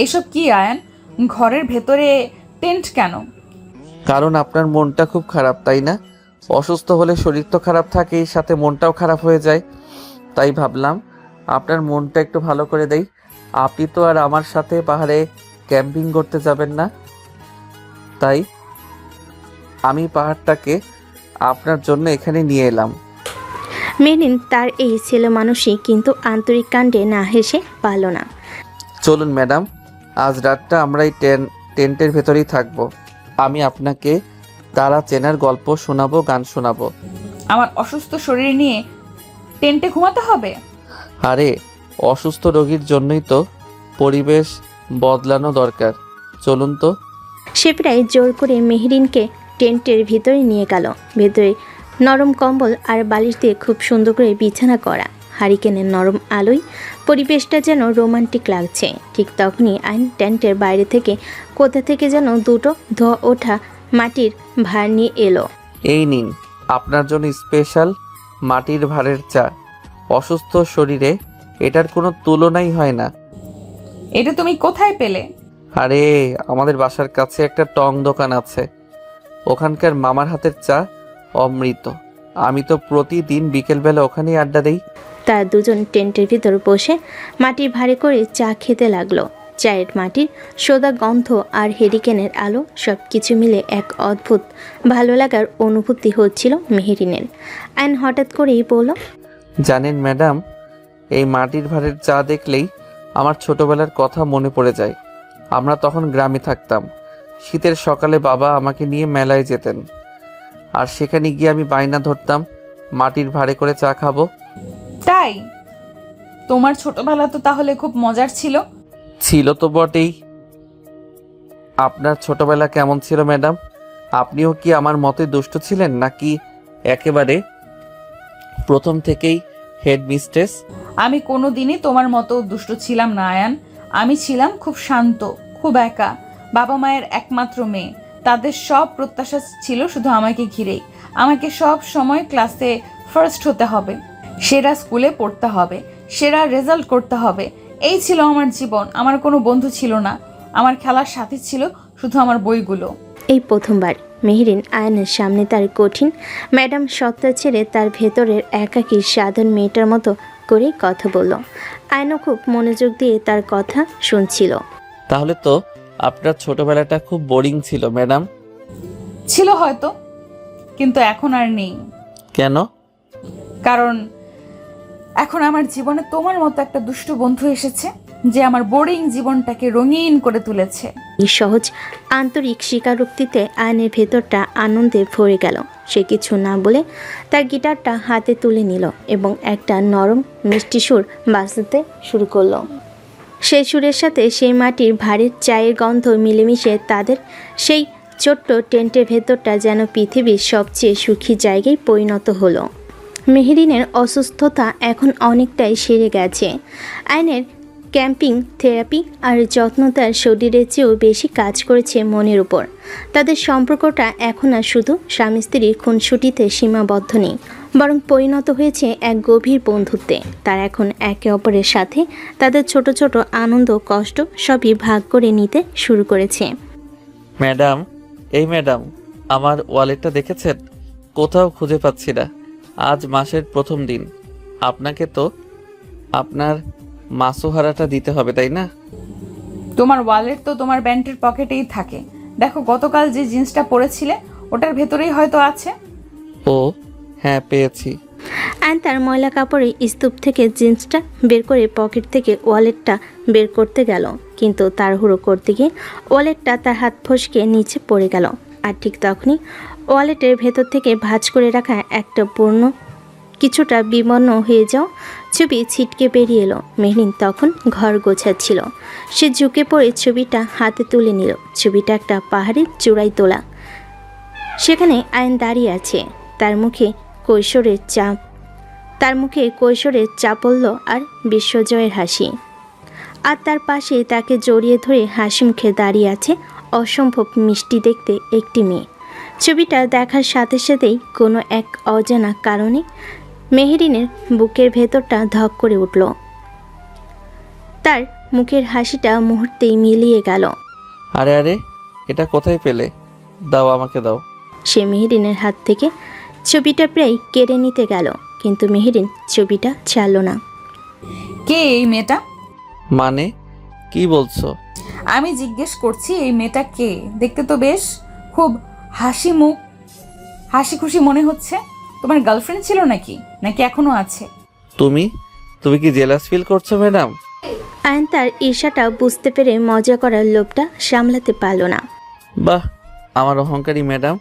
S1: এসব কি আয়ান? ঘরের ভেতরে টেন্ট কেন?
S2: কারণ আপনার মনটা খুব খারাপ, তাই না? অসুস্থ হলে শরীর তো খারাপ থাকেই, সাথে মনটাও খারাপ হয়ে যায়। তাই ভাবলাম আপনার মনটা একটু ভালো করে দেই। আপনি তো আর আমার সাথে পাহাড়ে ক্যাম্পিং করতে যাবেন না, তাই আমি পাহাড়টাকে আপনার জন্য এখানে নিয়ে এলাম।
S3: মেরিন তার এই ছেলে মানুষই কিন্তু আন্তরিক কাণ্ডে না হেসে পারল না।
S2: চলুন ম্যাডাম, আজ রাতটা আমরা এই টেন্টের ভেতরেই থাকবো। আমি আপনাকে তারা চেনার গল্প শোনাবো, গান শোনাবো।
S1: আমার অসুস্থ শরীর নিয়ে টেন্টে ঘুমাতে হবে?
S2: আরে অসুস্থ রোগীর জন্যই তো পরিবেশ বদলানো দরকার। চলুন তো।
S3: সে প্রায় জোর করে মেহরিনকে টেন্টের ভিতরে নিয়ে গেল। ভেতরে নরম কম্বল আর বালিশ দিয়ে খুব সুন্দর করে বিছানা করা। হারিকেনের নরম আলোয় পরিবেশটা যেন রোমান্টিক লাগছে। ঠিক তখনই আইন টেন্টের বাইরে থেকে কোথা থেকে যেন দুটো ধোয়া ওঠা মাটির ভার নিয়ে এলো।
S2: এই নিন আপনার জন্য স্পেশাল মাটির ভাঁড়ের চা। অসুস্থ শরীরে এটার কোনো তুলনাই হয় না।
S1: এটা তুমি কোথায় পেলে?
S2: আরে আমাদের বাসার কাছে একটা টং দোকান আছে, ওখানকার মামার হাতের চা অমৃত। আমি তো প্রতিদিন বিকেলবেলা ওখানেই আড্ডা দেই।
S3: তার দুজন টেন্টের ভিতর বসে মাটির ভারে করে চা খেতে লাগলো। চায়ের মাটির সোদা গন্ধ আর হেরিকেনের আলো সব কিছু মিলে এক অদ্ভুত ভালো লাগার অনুভূতি হচ্ছিল মেহেরিনের। আইন হঠাৎ করেই বলল,
S2: জানেন ম্যাডাম, এই মাটির ভাঁড়ের চা দেখলেই আমার ছোটবেলার কথা মনে পড়ে যায়। আমরা তখন গ্রামে থাকতাম। শীতের সকালে বাবা আমাকে নিয়ে মেলায় যেতেন, আর সেখানে গিয়ে আমি বায়না ধরতাম মাটির ভাঁড়ে করে চা খাবো।
S1: তাই? তোমার ছোটবেলা তো তাহলে খুব মজার ছিল।
S2: ছিল তো বটেই। আপনার ছোটবেলা কেমন ছিল ম্যাডাম? আপনিও কি আমার মতোই দুষ্ট ছিলেন, নাকি একেবারে প্রথম থেকেই হেড মিস্ট্রেস?
S1: আমি কোনোদিনই তোমার মতো দুষ্ট ছিলাম না আয়ান। আমি ছিলাম খুব শান্ত, খুব একা। বাবা মায়ের একমাত্র মেয়ে। তাদের সব প্রত্যাশা ছিল শুধু আমাকে ঘিরেই। আমাকে সব সময় ক্লাসে ফার্স্ট হতে হবে, সেরা স্কুলে পড়তে হবে, সেরা রেজাল্ট করতে হবে। এই ছিল আমার জীবন। আমার কোনো বন্ধু ছিল না। আমার খেলার সাথী ছিল শুধু আমার বইগুলো।
S3: এই প্রথমবার মেহরিন আয়নের সামনে তার কঠিন ম্যাডাম সত্তা ছেড়ে তার ভেতরের একাকী সাধারণ মেয়েটার মতো করে কথা বলল। আয়নও খুব মনোযোগ দিয়ে তার কথা শুনছিল।
S2: তাহলে তো আপনার ছোটবেলাটা খুব বোরিং ছিল ম্যাডাম।
S1: ছিল হয়তো, কিন্তু এখন আর নেই।
S2: কেন?
S1: কারণ এখন আমার জীবনে তোমার মতো একটা দুষ্ট বন্ধু এসেছে, যে আমার বোরিং জীবনটাকে রঙিন করে তুলেছে।
S3: এই সহজ আন্তরিক স্বীকারোক্তিতে আয়নের ভেতরটা আনন্দে ভরে গেল। সে কিছু না বলে তার গিটারটা হাতে তুলে নিল এবং একটা নরম মিষ্টি সুর বাজাতে শুরু করলো। সেই সুরের সাথে সেই মাটির ভারের চায়ের গন্ধ মিলেমিশে তাদের সেই ছোট্ট টেন্টের ভেতরটা যেন পৃথিবীর সবচেয়ে সুখী জায়গায় পরিণত হলো। মেহরিনের অসুস্থতা এখন অনেকটাই সেরে গেছে। আয়নের ক্যাম্পিং থেরাপি আর যত্ন তার শরীরের চেয়েও বেশি কাজ করেছে মনের উপর। তাদের সম্পর্কটা এখন আর শুধু স্বামী স্ত্রীর খুনসুটিতে সীমাবদ্ধ নেই, বরং পরিণত হয়েছে এক গভীর বন্ধুত্বে। তারা এখন একে অপরের সাথে তাদের ছোট ছোট আনন্দ কষ্ট সবই ভাগ করে নিতে শুরু করেছে।
S2: ম্যাডাম, এই ম্যাডাম, আমার ওয়ালেটটা দেখেছেন? কোথাও খুঁজে পাচ্ছি না। আজ মাসের প্রথম দিন। আপনাকে তো আপনার মাসুহারাটা দিতে হবে, তাই না?
S1: তোমার ওয়ালেট তো তোমার প্যান্টের পকেটেই থাকে। দেখো, গতকাল যে জিন্সটা পরেছিলে ওটার ভেতরেই হয়তো আছে।
S2: ও হ্যাঁ, পেয়েছি।
S3: অ্যান তার ময়লা কাপড়ে স্তূপ থেকে জিন্সটা বের করে পকেট থেকে ওয়ালেটটা বের করতে গেল, কিন্তু তাড়াহুড়ো করতে গিয়ে ওয়ালেটটা তার হাত ফসকে নিচে পড়ে গেল। আর ঠিক তখনই ওয়ালেটের ভেতর থেকে ভাঁজ করে রাখা একটা পূর্ণ কিছুটা বিমর্ণ হয়ে যাওয়া ছবি ছিটকে বেরিয়ে এলো। মেহরিন তখন ঘর গোছাচ্ছিল। সে ঝুঁকে পড়ে ছবিটা হাতে তুলে নিল। ছবিটা একটা পাহাড়ের চূড়ায় তোলা। সেখানে আয়ন দাঁড়িয়ে আছে। তার মুখে কৈশোরের চাপল্য আর বিশ্বজয়ের হাসি। আর তার পাশে তাকে জড়িয়ে ধরে হাসি মুখে দাঁড়িয়ে আছে অসম্ভব মিষ্টি দেখতে একটি মেয়ে। ছবিটা দেখার সাথে সাথেই কোনো এক অজানা কারণে মেহেরিনের বুকের ভেতরটা ধক করে উঠল। তার মুখের হাসিটা মুহূর্তেই মিলিয়ে গেল।
S2: আরে আরে, এটা কোথায় পেলে? দাও, আমাকে দাও।
S3: সে মেহেরিনের হাত থেকে ছবিটা প্রায় কেড়ে নিতে গেল, কিন্তু মেহেরিন ছবিটা ছাড়ল না।
S1: কে এই মেয়েটা?
S2: মানে কি বলছো?
S1: আমি জিজ্ঞেস করছি এই মেয়েটা কে? দেখতে তো বেশ খুব হাসি খুশি মনে হচ্ছে। তোমার গার্লফ্রেন্ড ছিল নাকি এখনো আছে?
S2: তুমি কি জেলাস ফিল করছো ম্যাডাম?
S3: আয়ন তার ঈর্ষাটা বুঝতে পেরে মজা করার লোভটা সামলাতে পারল না।
S2: বাহ, আমার অহংকারী ম্যাডাম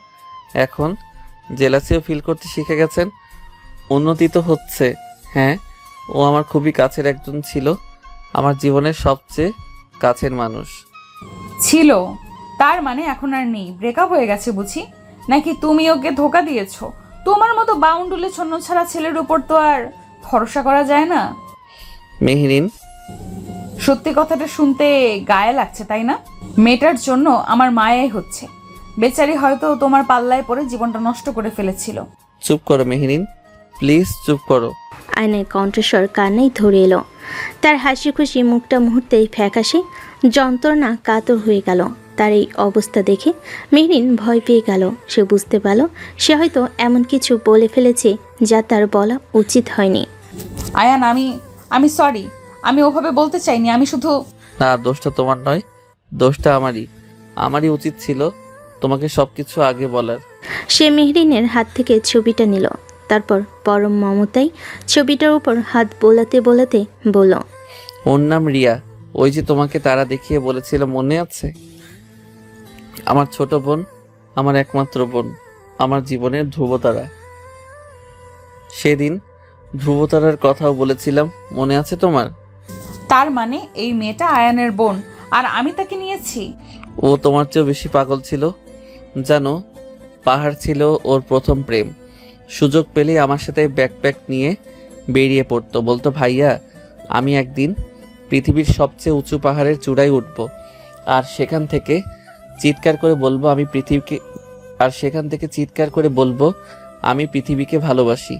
S2: এখন জেলাসিও ফিল করতে শিখে গেছেন। উন্নতি তো হচ্ছে। হ্যাঁ, ও আমার খুবই কাছের একজন ছিল, আমার জীবনের সবচেয়ে কাছের মানুষ
S1: ছিল। তার মানে এখন আর নেই, ব্রেকআপ হয়ে গেছে বুঝি? নাকি তুমি ওকে ধোকা দিয়েছো? তোমার মতো বাউন্ডুলে ছন্ন ছাড়া ছেলের উপর তো আর ভরসা করা যায় না।
S2: মেহরিন,
S1: সত্যি কথাটা শুনতে গায়ে লাগছে তাই না? মেয়েটার জন্য আমার মায়াই হচ্ছে। বেচারি হয়তো তোমার পাল্লায় পড়ে জীবনটা নষ্ট করে ফেলেছিল।
S2: চুপ করো মেহরিন, প্লিজ চুপ করো।
S3: আয়নের কণ্ঠস্বর কান্নাই ধরে এলো। তার হাসি খুশি মুখটা মুহূর্তেই ফ্যাকাশে যন্ত্রণা কাতর হয়ে গেল। তার এই অবস্থা দেখে মেহরিন ভয় পেয়ে গেল। সে বুঝতে পারল সে হয়তো এমন কিছু বলে ফেলেছে যা তার বলা উচিত হয়নি।
S1: আয়ান, আমি সরি, আমি ওভাবে বলতে চাইনি। আমি শুধু
S2: না, দোষটা তোমার নয়, দোষটা আমারই উচিত ছিল তোমাকে সবকিছু আগে বলার।
S3: সে মেহরিনের হাত থেকে ছবিটা নিল। তারপর পরম মমতায় ছবিটার উপর হাত বোলাতে বোলাতে বলল,
S2: ওর নাম রিয়া। ওই যে তোমাকে তারা দেখিয়ে বলেছিল, মনে আছে? আমার ছোট বোন, আমার একমাত্র বোন, আমার জীবনের ধ্রুবতারা। সেদিন ধ্রুবতারার কথাও বলেছিলাম, মনে আছে তোমার?
S1: তার মানে এই মেয়েটা আয়ানের বোন আর আমি তাকে নিয়েছি?
S2: ও তোমার চেয়েও বেশি পাগল ছিল জানো। পাহাড় ছিল ওর প্রথম প্রেম। সুযোগ পেলেই আমার সাথে ব্যাকপ্যাক নিয়ে বেরিয়ে পড়তো। বলতো, ভাইয়া আমি একদিন পৃথিবীর সবচেয়ে উঁচু পাহাড়ের চূড়ায় উঠব, আর সেখান থেকে চিৎকার করে বলবো আমি পৃথিবীকে ভালোবাসি।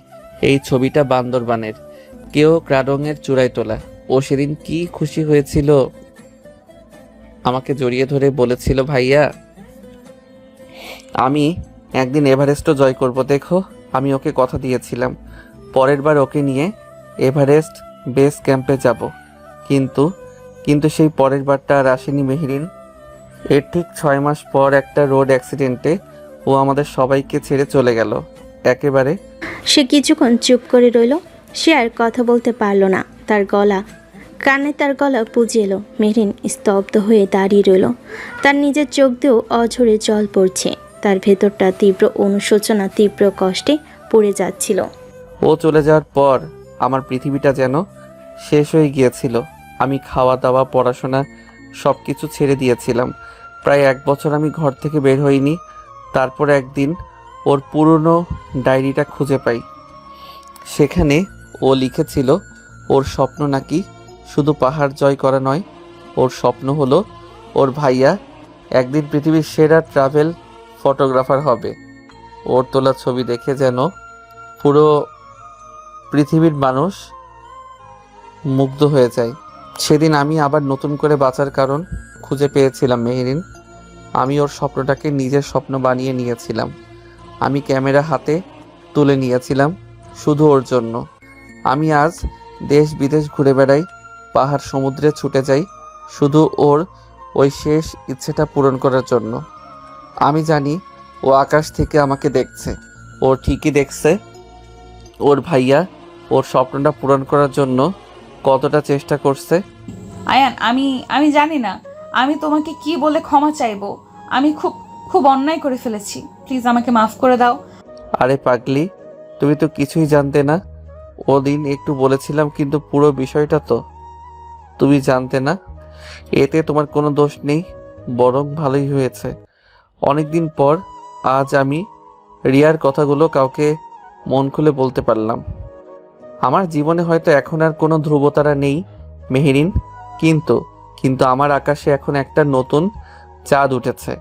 S2: এই ছবিটা বান্দরবানের কেউ ক্রাডংয়ের চূড়ায় তোলা। ও সেদিন কি খুশি হয়েছিল, আমাকে জড়িয়ে ধরে বলেছিল, ভাইয়া আমি একদিন এভারেস্টও জয় করব। দেখো, আমি ওকে কথা দিয়েছিলাম পরের বার ওকে নিয়ে এভারেস্ট বেস ক্যাম্পে যাব। কিন্তু সেই পরের বারটা আর আসেনি মেহরিন। এর ঠিক 6 মাস পর একটা রোড অ্যাক্সিডেন্টে ও আমাদের সবাইকে ছেড়ে চলে গেল একেবারে।
S3: সে কিছুক্ষণ চুপ করে রইল। সে আর কথা বলতে পারল না। তার গলা পুজে এলো। মেহরিন স্তব্ধ হয়ে দাঁড়িয়ে রইল। তার নিজের চোখ দিয়েও অঝরে জল পড়ছে। তার ভেতরটা তীব্র অনুশোচনা, তীব্র কষ্টে পড়ে যাচ্ছিল।
S2: ও চলে যাওয়ার পর আমার পৃথিবীটা যেন শেষ হয়ে গিয়েছিল। আমি খাওয়া দাওয়া, পড়াশোনা সব কিছু ছেড়ে দিয়েছিলাম। প্রায় 1 বছর আমি ঘর থেকে বের হইনি। তারপর একদিন ওর পুরনো ডায়েরিটা খুঁজে পাই। সেখানে ও লিখেছিল ওর স্বপ্ন নাকি শুধু পাহাড় জয় করা নয়, ওর স্বপ্ন হলো ওর ভাইয়া একদিন পৃথিবীর সেরা ট্রাভেল ফটোগ্রাফার হবে। ওর তোলা ছবি দেখে যেন পুরো পৃথিবীর মানুষ মুগ্ধ হয়ে যায়। সেদিন আমি আবার নতুন করে বাঁচার কারণ খুঁজে পেয়েছিলাম মেহরিন। আমি ওর স্বপ্নটাকে নিজের স্বপ্ন বানিয়ে নিয়েছিলাম। আমি ক্যামেরা হাতে তুলে নিয়েছিলাম শুধু ওর জন্য। আমি আজ দেশ বিদেশ ঘুরে বেড়াই, পাহাড় সমুদ্রে ছুটে যাই শুধু ওর ওই শেষ ইচ্ছেটা পূরণ করার জন্য। আমি জানি ও আকাশ থেকে আমাকে দেখছে। ও ঠিকই দেখছে। ওর ভাইয়া ওর স্বপ্নটা পূরণ করার জন্য কতটা চেষ্টা করছে।
S1: আয়ান, আমি জানি না আমি তোমাকে কি বলে ক্ষমা চাইবো। আমি খুব খুব অন্যায় করে ফেলেছি, প্লিজ আমাকে মাফ করে দাও।
S2: আরে পাগলি, তুমি তো কিছুই জানতে না। ওদিন একটু বলেছিলাম, কিন্তু পুরো বিষয়টা তো তুমি জানতে না। এতে তোমার কোনো দোষ নেই, বরং ভালোই হয়েছে। অনেকদিন পর আজ আমি রিয়ার কথাগুলো কাউকে মন খুলে বলতে পারলাম। আমার জীবনে হয়তো এখন আর কোনো ধ্রুবতারা নেই মেহেরিন, কিন্তু কিন্তু আমার আকাশে এখন একটা নতুন চাঁদ উঠেছে,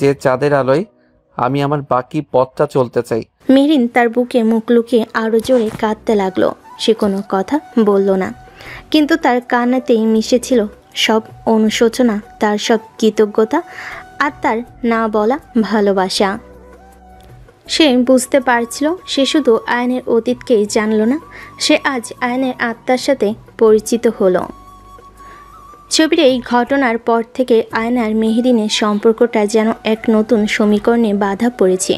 S2: যে চাঁদের আলোয় আমি আমার বাকি পথটা চলতে চাই।
S3: মেহরিন তার বুকে মুখ লুকিয়ে আরও জোরে কাঁদতে লাগলো। সে কোনো কথা বলল না, কিন্তু তার কান্নাতেই মিশেছিল সব অনুশোচনা, তার সব কৃতজ্ঞতা আর তার না বলা ভালোবাসা। সে বুঝতে পারছিল সে শুধু আয়নের অতীতকেই জানল না, সে আজ আয়নের আত্মার সাথে পরিচিত হলো। ছবির এই ঘটনার পর থেকে আয়ন আর মেহরিনের সম্পর্কটা যেন এক নতুন সমীকরণে বাধা পড়েছে।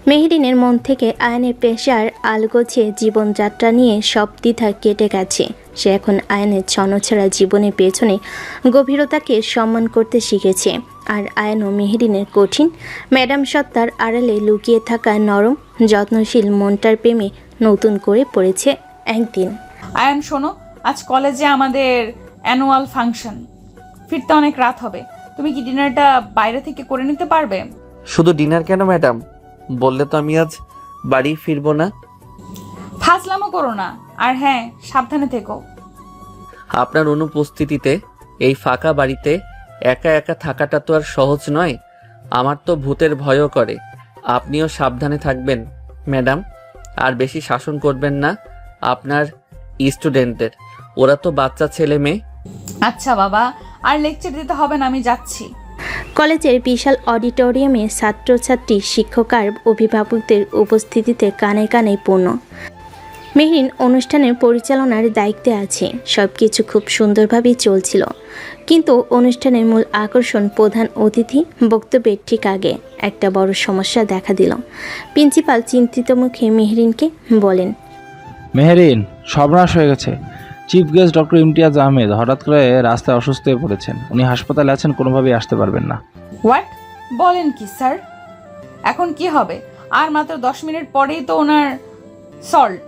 S3: মেহরিনের মন থেকে আয়নের পেশার আলগোছে জীবনযাত্রা নিয়ে সব দ্বিধা কেটে গেছে। সে এখন আয়নের ছন্নছাড়া জীবনের পেছনে গভীরতাকে সম্মান করতে শিখেছে। আর আয়ন ও মেহরিনের কঠিন ম্যাডাম সত্তার আড়ালে লুকিয়ে থাকা নরম যত্নশীল মনটার প্রেমে নতুন করে পড়েছে একদিন।
S1: আয়ান শোনো, আজ কলেজে আমাদের অ্যানুয়াল ফাংশন, ফিরতে অনেক রাত হবে। তুমি কি ডিনারটা বাইরে থেকে করে নিতে পারবে?
S2: শুধু ডিনার কেন ম্যাডাম? বললে তো আমি আজ বাড়ি ফিরবো না।
S1: ফাজলামো করো না, আর হ্যাঁ, সাবধানে থেকো।
S2: আপনার অনুপস্থিতিতে এই ফাঁকা বাড়িতে একা একা থাকাটা তো আর সহজ নয়। আমার তো ভূতের ভয়ও করে। আপনিও সাবধানে থাকবেন ম্যাডাম, আর বেশি শাসন করবেন না আপনার স্টুডেন্টদের। ওরা তো বাচ্চা ছেলে মেয়ে।
S1: আচ্ছা বাবা, আর লেকচার দিতে হবে না, আমি যাচ্ছি।
S3: কলেজের বিশাল অডিটোরিয়ামে ছাত্রছাত্রী, শিক্ষক আর অভিভাবকদের উপস্থিতিতে কানে কানে পূর্ণ। মেহরিন অনুষ্ঠানের পরিচালনার দায়িত্বে আছে। সব কিছু খুব সুন্দরভাবেই চলছিল, কিন্তু অনুষ্ঠানের মূল আকর্ষণ প্রধান অতিথি বক্তব্যের ঠিক আগে একটা বড় সমস্যা দেখা দিল। প্রিন্সিপাল চিন্তিত মুখে মেহরিনকে বলেন,
S8: মেহরিন, সর্বনাশ হয়ে গেছে। Chief guest doctor Imtiaz Ahmed হঠাৎ করে রাস্তায় অসুস্থ হয়ে পড়েছেন। উনি হাসপাতালে আছেন, কোনোভাবেই আসতে পারবেন না।
S1: হোয়াট বলেন কি স্যার? এখন কি হবে? আর মাত্র 10 মিনিট পরেই তো ওনার সল্ট।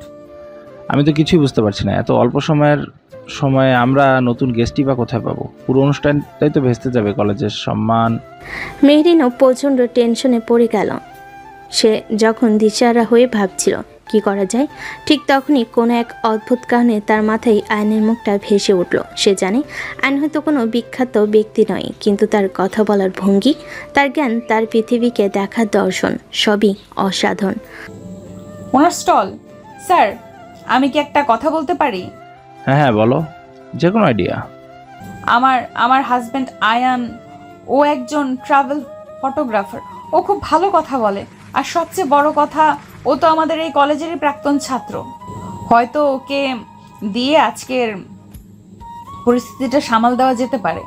S8: আমি তো কিছুই বুঝতে পারছি না। এত অল্প সময়ে আমরা নতুন গেস্টই বা কোথায় পাবো? পুরো অনুষ্ঠানটাই তো ভেস্তে যাবে, কলেজের সম্মান।
S3: মেহরিনও প্রচণ্ড টেনশনে পড়ে গেল। সে যখন দিশাহারা হয়ে ভাবছিল কি করা যায়, ঠিক তখনই কোনো এক অদ্ভুত কারণে তার মাথায় আয়নের মুখটা ভেসে উঠল। সে জানে আয়ন হয়তো কোনো বিখ্যাত ব্যক্তি নয়, কিন্তু তার কথা বলার ভঙ্গি, তার জ্ঞান, তার পৃথিবীকে দেখার দর্শন সবই অসাধারণ।
S1: ওনার স্টল। স্যার, আমি কি একটা কথা বলতে পারি?
S8: হ্যাঁ হ্যাঁ, বলো, যে কোনো আইডিয়া।
S1: আমার হাজব্যান্ড আয়ান, ও একজন ট্রাভেল ফটোগ্রাফার। ও খুব ভালো কথা বলে, আর সবচেয়ে বড় কথা, ও তো আমাদের এই কলেজেরই প্রাক্তন ছাত্র। হয়তো ওকে দিয়ে আজকের পরিস্থিতিটা সামাল দেওয়া যেতে পারে।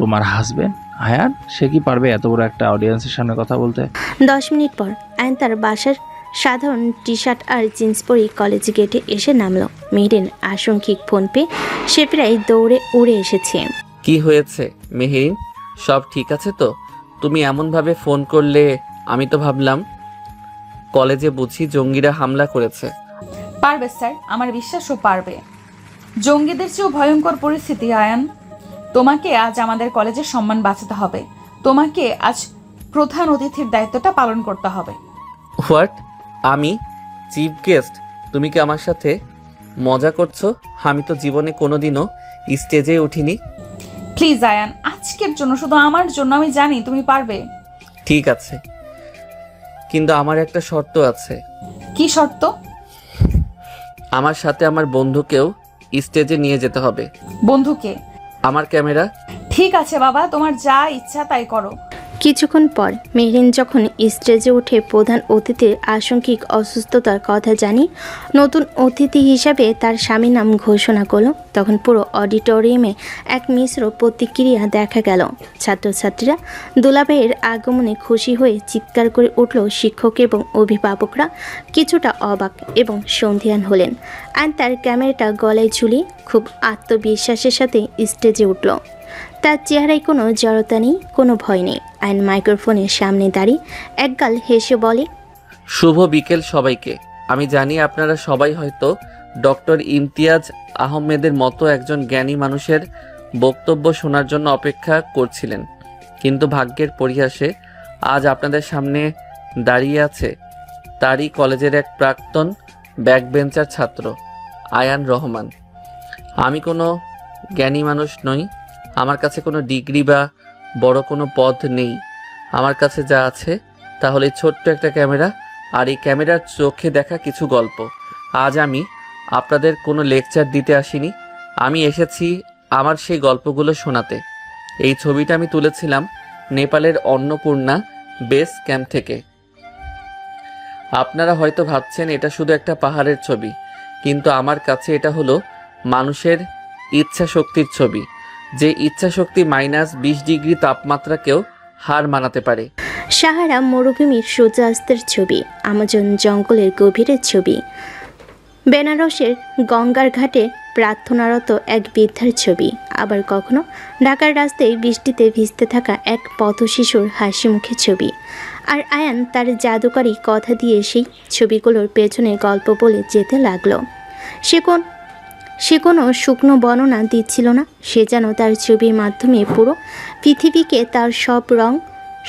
S8: তোমার হাজবেন্ড আয়ান, সে কি পারবে এত বড় একটা অডিয়েন্সের সামনে কথা বলতে?
S3: 10 মিনিট পর আয়ন তার বাসার সাধারণ টি শার্ট আর জিন্স পরে কলেজ গেটে এসে নামলো। মেহরিন আশঙ্কিক ফোন পেয়ে সে প্রায় দৌড়ে উড়ে এসেছে।
S2: কি হয়েছে মেহেরিন? সব ঠিক আছে তো? তুমি এমনভাবে ফোন করলে, আমি তো ভাবলাম কলেজে বুঝি জঙ্গিরা হামলা করেছে।
S1: পারবে স্যার, আমার বিশ্বাসও পারবে। জঙ্গিদের চেয়েও ভয়ঙ্কর পরিস্থিতি আয়ান। তোমাকে আজ আমাদের কলেজের সম্মান বাঁচাতে হবে। তোমাকে আজ প্রধান অতিথির দায়িত্বটা পালন করতে হবে।
S2: হোয়াট? আমি চিফ গেস্ট? তুমি কি আমার সাথে মজা করছো? আমি তো জীবনে কোনোদিনও স্টেজে উঠিনি।
S1: প্লিজ আয়ান, আজকের জন্য, শুধু আমার জন্য। আমি জানি তুমি পারবে।
S2: ঠিক আছে, কিন্তু আমার একটা শর্ত আছে।
S1: কি শর্ত?
S2: আমার সাথে আমার বন্ধুকেও স্টেজে নিয়ে যেতে হবে।
S1: বন্ধুকে?
S2: আমার ক্যামেরা।
S1: ঠিক আছে বাবা, তোমার যা ইচ্ছা তাই করো।
S3: কিছুক্ষণ পর মেহরিন যখন স্টেজে উঠে প্রধান অতিথির আশঙ্কিক অসুস্থতার কথা জানি নতুন অতিথি হিসাবে তার স্বামীর নাম ঘোষণা করলো, তখন পুরো অডিটোরিয়ামে এক মিশ্র প্রতিক্রিয়া দেখা গেল। ছাত্রছাত্রীরা দুলাভাইয়ের আগমনে খুশি হয়ে চিৎকার করে উঠল। শিক্ষক এবং অভিভাবকরা কিছুটা অবাক এবং সন্ধিয়ান হলেন। আর তার ক্যামেরাটা গলায় ঝুলিয়ে খুব আত্মবিশ্বাসের সাথে স্টেজে উঠল। তার চেহারায় কোনো জড়তা নেই, কোনো ভয় নেই। আয়ন মাইক্রোফোনের সামনে দাঁড়িয়ে একগাল হেসে বলে,
S2: শুভ বিকেল সবাইকে। আমি জানি আপনারা সবাই হয়তো ডক্টর ইমতিয়াজ আহমেদের মতো একজন জ্ঞানী মানুষের বক্তব্য শোনার জন্য অপেক্ষা করছিলেন, কিন্তু ভাগ্যের পরিহাসে আজ আপনাদের সামনে দাঁড়িয়ে আছে তারই কলেজের এক প্রাক্তন ব্যাকবেঞ্চার ছাত্র আয়ান রহমান। আমি কোনো জ্ঞানী মানুষ নই, আমার কাছে কোনো ডিগ্রি বা বড় কোনো পদ নেই। আমার কাছে যা আছে তাহলে ছোট্ট একটা ক্যামেরা আর এই ক্যামেরার চোখে দেখা কিছু গল্প। আজ আমি আপনাদের কোনো লেকচার দিতে আসিনি, আমি এসেছি আমার সেই গল্পগুলো শোনাতে। এই ছবিটা আমি তুলেছিলাম নেপালের অন্নপূর্ণা বেস ক্যাম্প থেকে। আপনারা হয়তো ভাবছেন এটা শুধু একটা পাহাড়ের ছবি, কিন্তু আমার কাছে এটা হলো মানুষের ইচ্ছা শক্তির ছবি, যে ইচ্ছা শক্তি -20 ডিগ্রি তাপমাত্রাকেও হার মানাতে পারে।
S3: সাহারা মরুভূমির সূর্যাস্তের ছবি, আমাজন জঙ্গলের গভীরের ছবি, বেনারসের গঙ্গার ঘাটে প্রার্থনারত এক বৃদ্ধার ছবি, আবার কখনো ঢাকার রাস্তায় বৃষ্টিতে ভিজতে থাকা এক পথশিশুর হাসি মুখের ছবি। আর আয়ান তার জাদুকরী কথা দিয়ে সেই ছবিগুলোর পেছনে গল্প বলে যেতে লাগলো। সে কোনো শুকনো বর্ণনা দিচ্ছিল না, সে যেন তার ছবির মাধ্যমে পুরো পৃথিবীকে তার সব রং,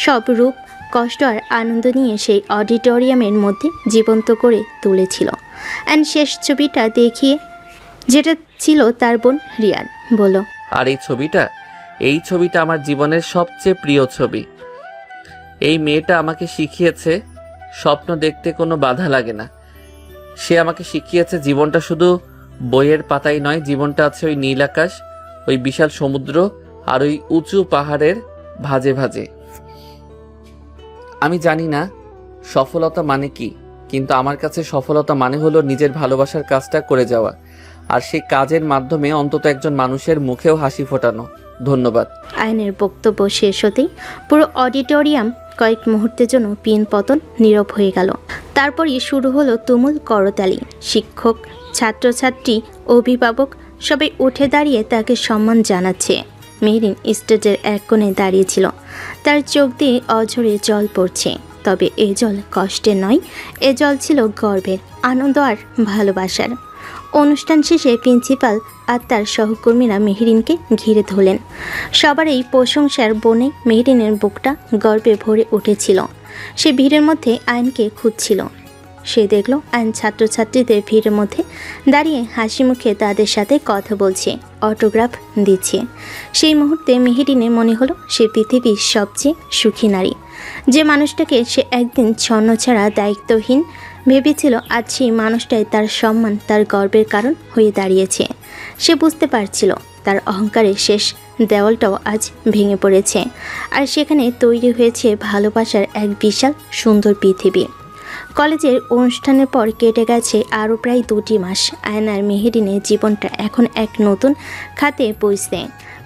S3: সব রূপ, কষ্ট আর আনন্দ নিয়ে সেই অডিটোরিয়ামের মধ্যে জীবন্ত করে তুলেছিল। অ্যান্ড শেষ ছবিটা দেখিয়ে, যেটা ছিল তার বোন রিয়ান, বলো,
S2: আর এই ছবিটা আমার জীবনের সবচেয়ে প্রিয় ছবি। এই মেয়েটা আমাকে শিখিয়েছে স্বপ্ন দেখতে কোনো বাধা লাগে না। সে আমাকে শিখিয়েছে জীবনটা শুধু বইয়ের পাতাই নয়, জীবনটা আছে ওই নীল আকাশ, ওই বিশাল সমুদ্র আর ওই উঁচু পাহাড়ের ভাঁজে ভাঁজে। আমি জানি না সফলতা মানে কি, কিন্তু আমার কাছে সফলতা মানে হলো নিজের ভালোবাসার কাজটা করে যাওয়া, আর সেই কাজের মাধ্যমে অন্তত একজন মানুষের মুখেও হাসি ফোটানো। ধন্যবাদ।
S3: আয়নের বক্তব্য শেষ হতেই পুরো অডিটোরিয়াম কয়েক মুহূর্তের জন্য পিনপতন নীরব হয়ে গেল। তারপরই শুরু হলো তুমুল করতালি। শিক্ষক, ছাত্রছাত্রী, অভিভাবক সবাই উঠে দাঁড়িয়ে তাকে সম্মান জানাচ্ছে। মেহরিন স্টেজের এক কোণে দাঁড়িয়েছিল, তার চোখ দিয়ে অঝরে জল পড়ছে। তবে এ জল কষ্টের নয়, এ জল ছিল গর্বের, আনন্দ আর ভালোবাসার। অনুষ্ঠান শেষে প্রিন্সিপাল আর তার সহকর্মীরা মেহরিনকে ঘিরে ধরলেন। সবার এই প্রশংসার বনে মেহরিনের বুকটা গর্বে ভরে উঠেছিল। সে ভিড়ের মধ্যে আয়নকে খুঁজছিল। সে দেখল আয়ন ছাত্রছাত্রীদের ভিড়ের মধ্যে দাঁড়িয়ে হাসি মুখে তাদের সাথে কথা বলছে, অটোগ্রাফ দিচ্ছে। সেই মুহূর্তে মেহরিনের মনে হলো সে পৃথিবীর সবচেয়ে সুখী নারী। যে মানুষটাকে সে একদিন ছন্নছাড়া দায়িত্বহীন ভেবেছিল, আজ সেই মানুষটাই তার সম্মান, তার গর্বের কারণ হয়ে দাঁড়িয়েছে। সে বুঝতে পারছিল তার অহংকারের শেষ দেওয়ালটাও আজ ভেঙে পড়েছে, আর সেখানে তৈরি হয়েছে ভালোবাসার এক বিশাল সুন্দর পৃথিবী। কলেজের অনুষ্ঠানের পর কেটে গেছে আরও প্রায় 2টি মাস। আয়ন আর মেহরিনের জীবনটা এখন এক নতুন খাতে পৌঁছছে।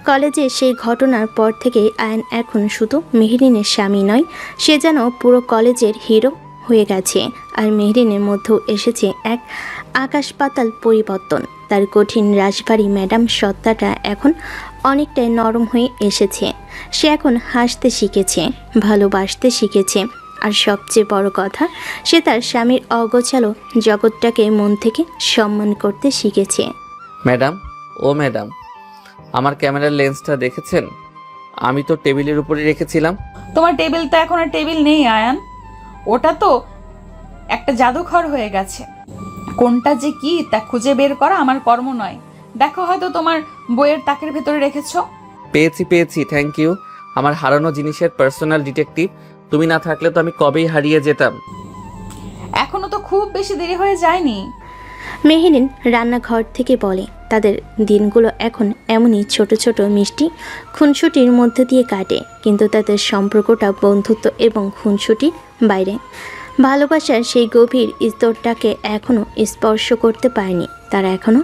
S3: কলেজে সেই ঘটনার পর থেকেই আয়ন এখন শুধু মেহরিনের স্বামী নয়, সে যেন পুরো কলেজের হিরো হয়ে গেছে। আর মেহরিনের মধ্যেও এসেছে এক আকাশ পাতাল পরিবর্তন। তার কঠিন রাজবাড়ি ম্যাডাম সত্তাটা এখন অনেকটাই নরম হয়ে এসেছে। সে এখন হাসতে শিখেছে, ভালোবাসতে শিখেছে, আর সবচেয়ে বড় কথা, সে তার স্বামীর অগোছালো জগৎটাকে মন থেকে সম্মান করতে শিখেছে।
S2: ম্যাডাম, ও ম্যাডাম, আমার ক্যামেরার লেন্সটা দেখেছেন? আমি তো টেবিলের উপরে রেখেছিলাম।
S1: তোমার টেবিল তো এখন আর টেবিল নেই আয়ান, ওটা তো একটা জাদুঘর হয়ে গেছে। কোনটা যে কি তা খুঁজে বের করা আমার কর্ম নয়। দেখো, হয়তো তোমার বইয়ের তাকের ভেতরে রেখেছো।
S2: পেয়েছি, থ্যাংক ইউ। আমার হারানো জিনিসের পার্সোনাল ডিটেকটিভ। তুমি না থাকলে তো আমি কবেই হারিয়ে যেতাম।
S1: এখনো তো খুব বেশি দেরি হয়ে যায়নি।
S3: মেহরিন রান্নাঘর থেকে বলে, তাদের দিনগুলো এখন এমনই ছোট ছোট মিষ্টি খুনসুটির মধ্যে দিয়ে কাটে, কিন্তু তাদের সম্পর্কটা বন্ধুত্ব এবং খুনসুটির বাইরে। ভালোবাসার সেই গভীর স্তরটাকে এখনও স্পর্শ করতে পারেনি। তারা এখনও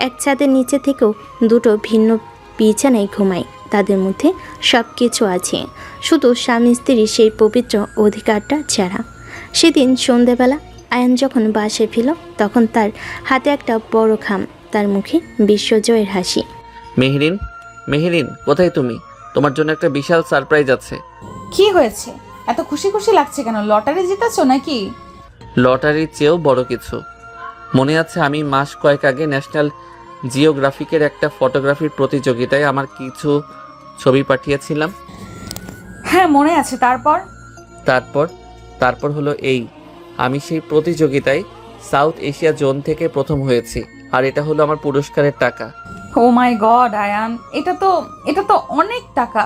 S3: এক ছাদের নিচে থেকেও দুটো ভিন্ন বিছানায় ঘুমায়। তাদের মধ্যে সব কিছু আছে, শুধু স্বামী স্ত্রীর সেই পবিত্র অধিকারটা ছাড়া। সেদিন সন্ধেবেলা আয়ান যখন বাসে ফিরল, তখন তার হাতে একটা বড় খাম, তার মুখে বিশ্বজয়ের হাসি।
S2: মেহরিন, কোথায় তুমি? তোমার জন্য একটা বিশাল সারপ্রাইজ আছে।
S1: কি হয়েছে? এত খুশি খুশি লাগছে কেন? লটারি জিতেছো নাকি?
S2: লটারির চেয়েও বড় কিছু। মনে আছে আমি মাস কয়েক আগে ন্যাশনাল জিওগ্রাফিকের একটা ফটোগ্রাফির প্রতিযোগিতায় আমার কিছু ছবি পাঠিয়েছিলাম?
S1: হ্যাঁ মনে আছে।
S2: তারপর হলো এই, আমি সেই প্রতিযোগিতায় সাউথ এশিয়া জোন থেকে প্রথম হয়েছি, আর এটা হলো আমার পুরস্কারের টাকা।
S1: ও মাই গড আয়ান, এটা তো অনেক টাকা।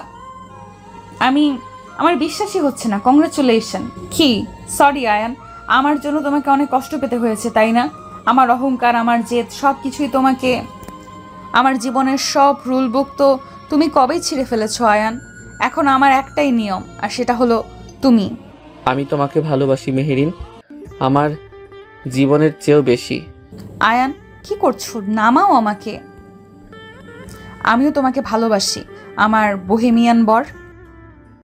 S1: আমার বিশ্বাসই হচ্ছে না। কংগ্রাচুলেশন। কি? সরি আয়ান, আমার জন্য তোমাকে অনেক কষ্ট পেতে হয়েছে, তাই না? আমার অহংকার, আমার জেদ, সব কিছুই তোমাকে, আমার জীবনের সব রুল বুক তো তুমি কবেই ছিঁড়ে ফেলেছো আয়ান। এখন আমার একটাই নিয়ম, আর সেটা হলো তুমি।
S2: আমি তোমাকে ভালোবাসি মেহেরিন, আমার জীবনের চেয়েও বেশি।
S1: আয়ান কি করছো? নামাও আমাকে। আমিও তোমাকে ভালোবাসি, আমার বোহেমিয়ান বর।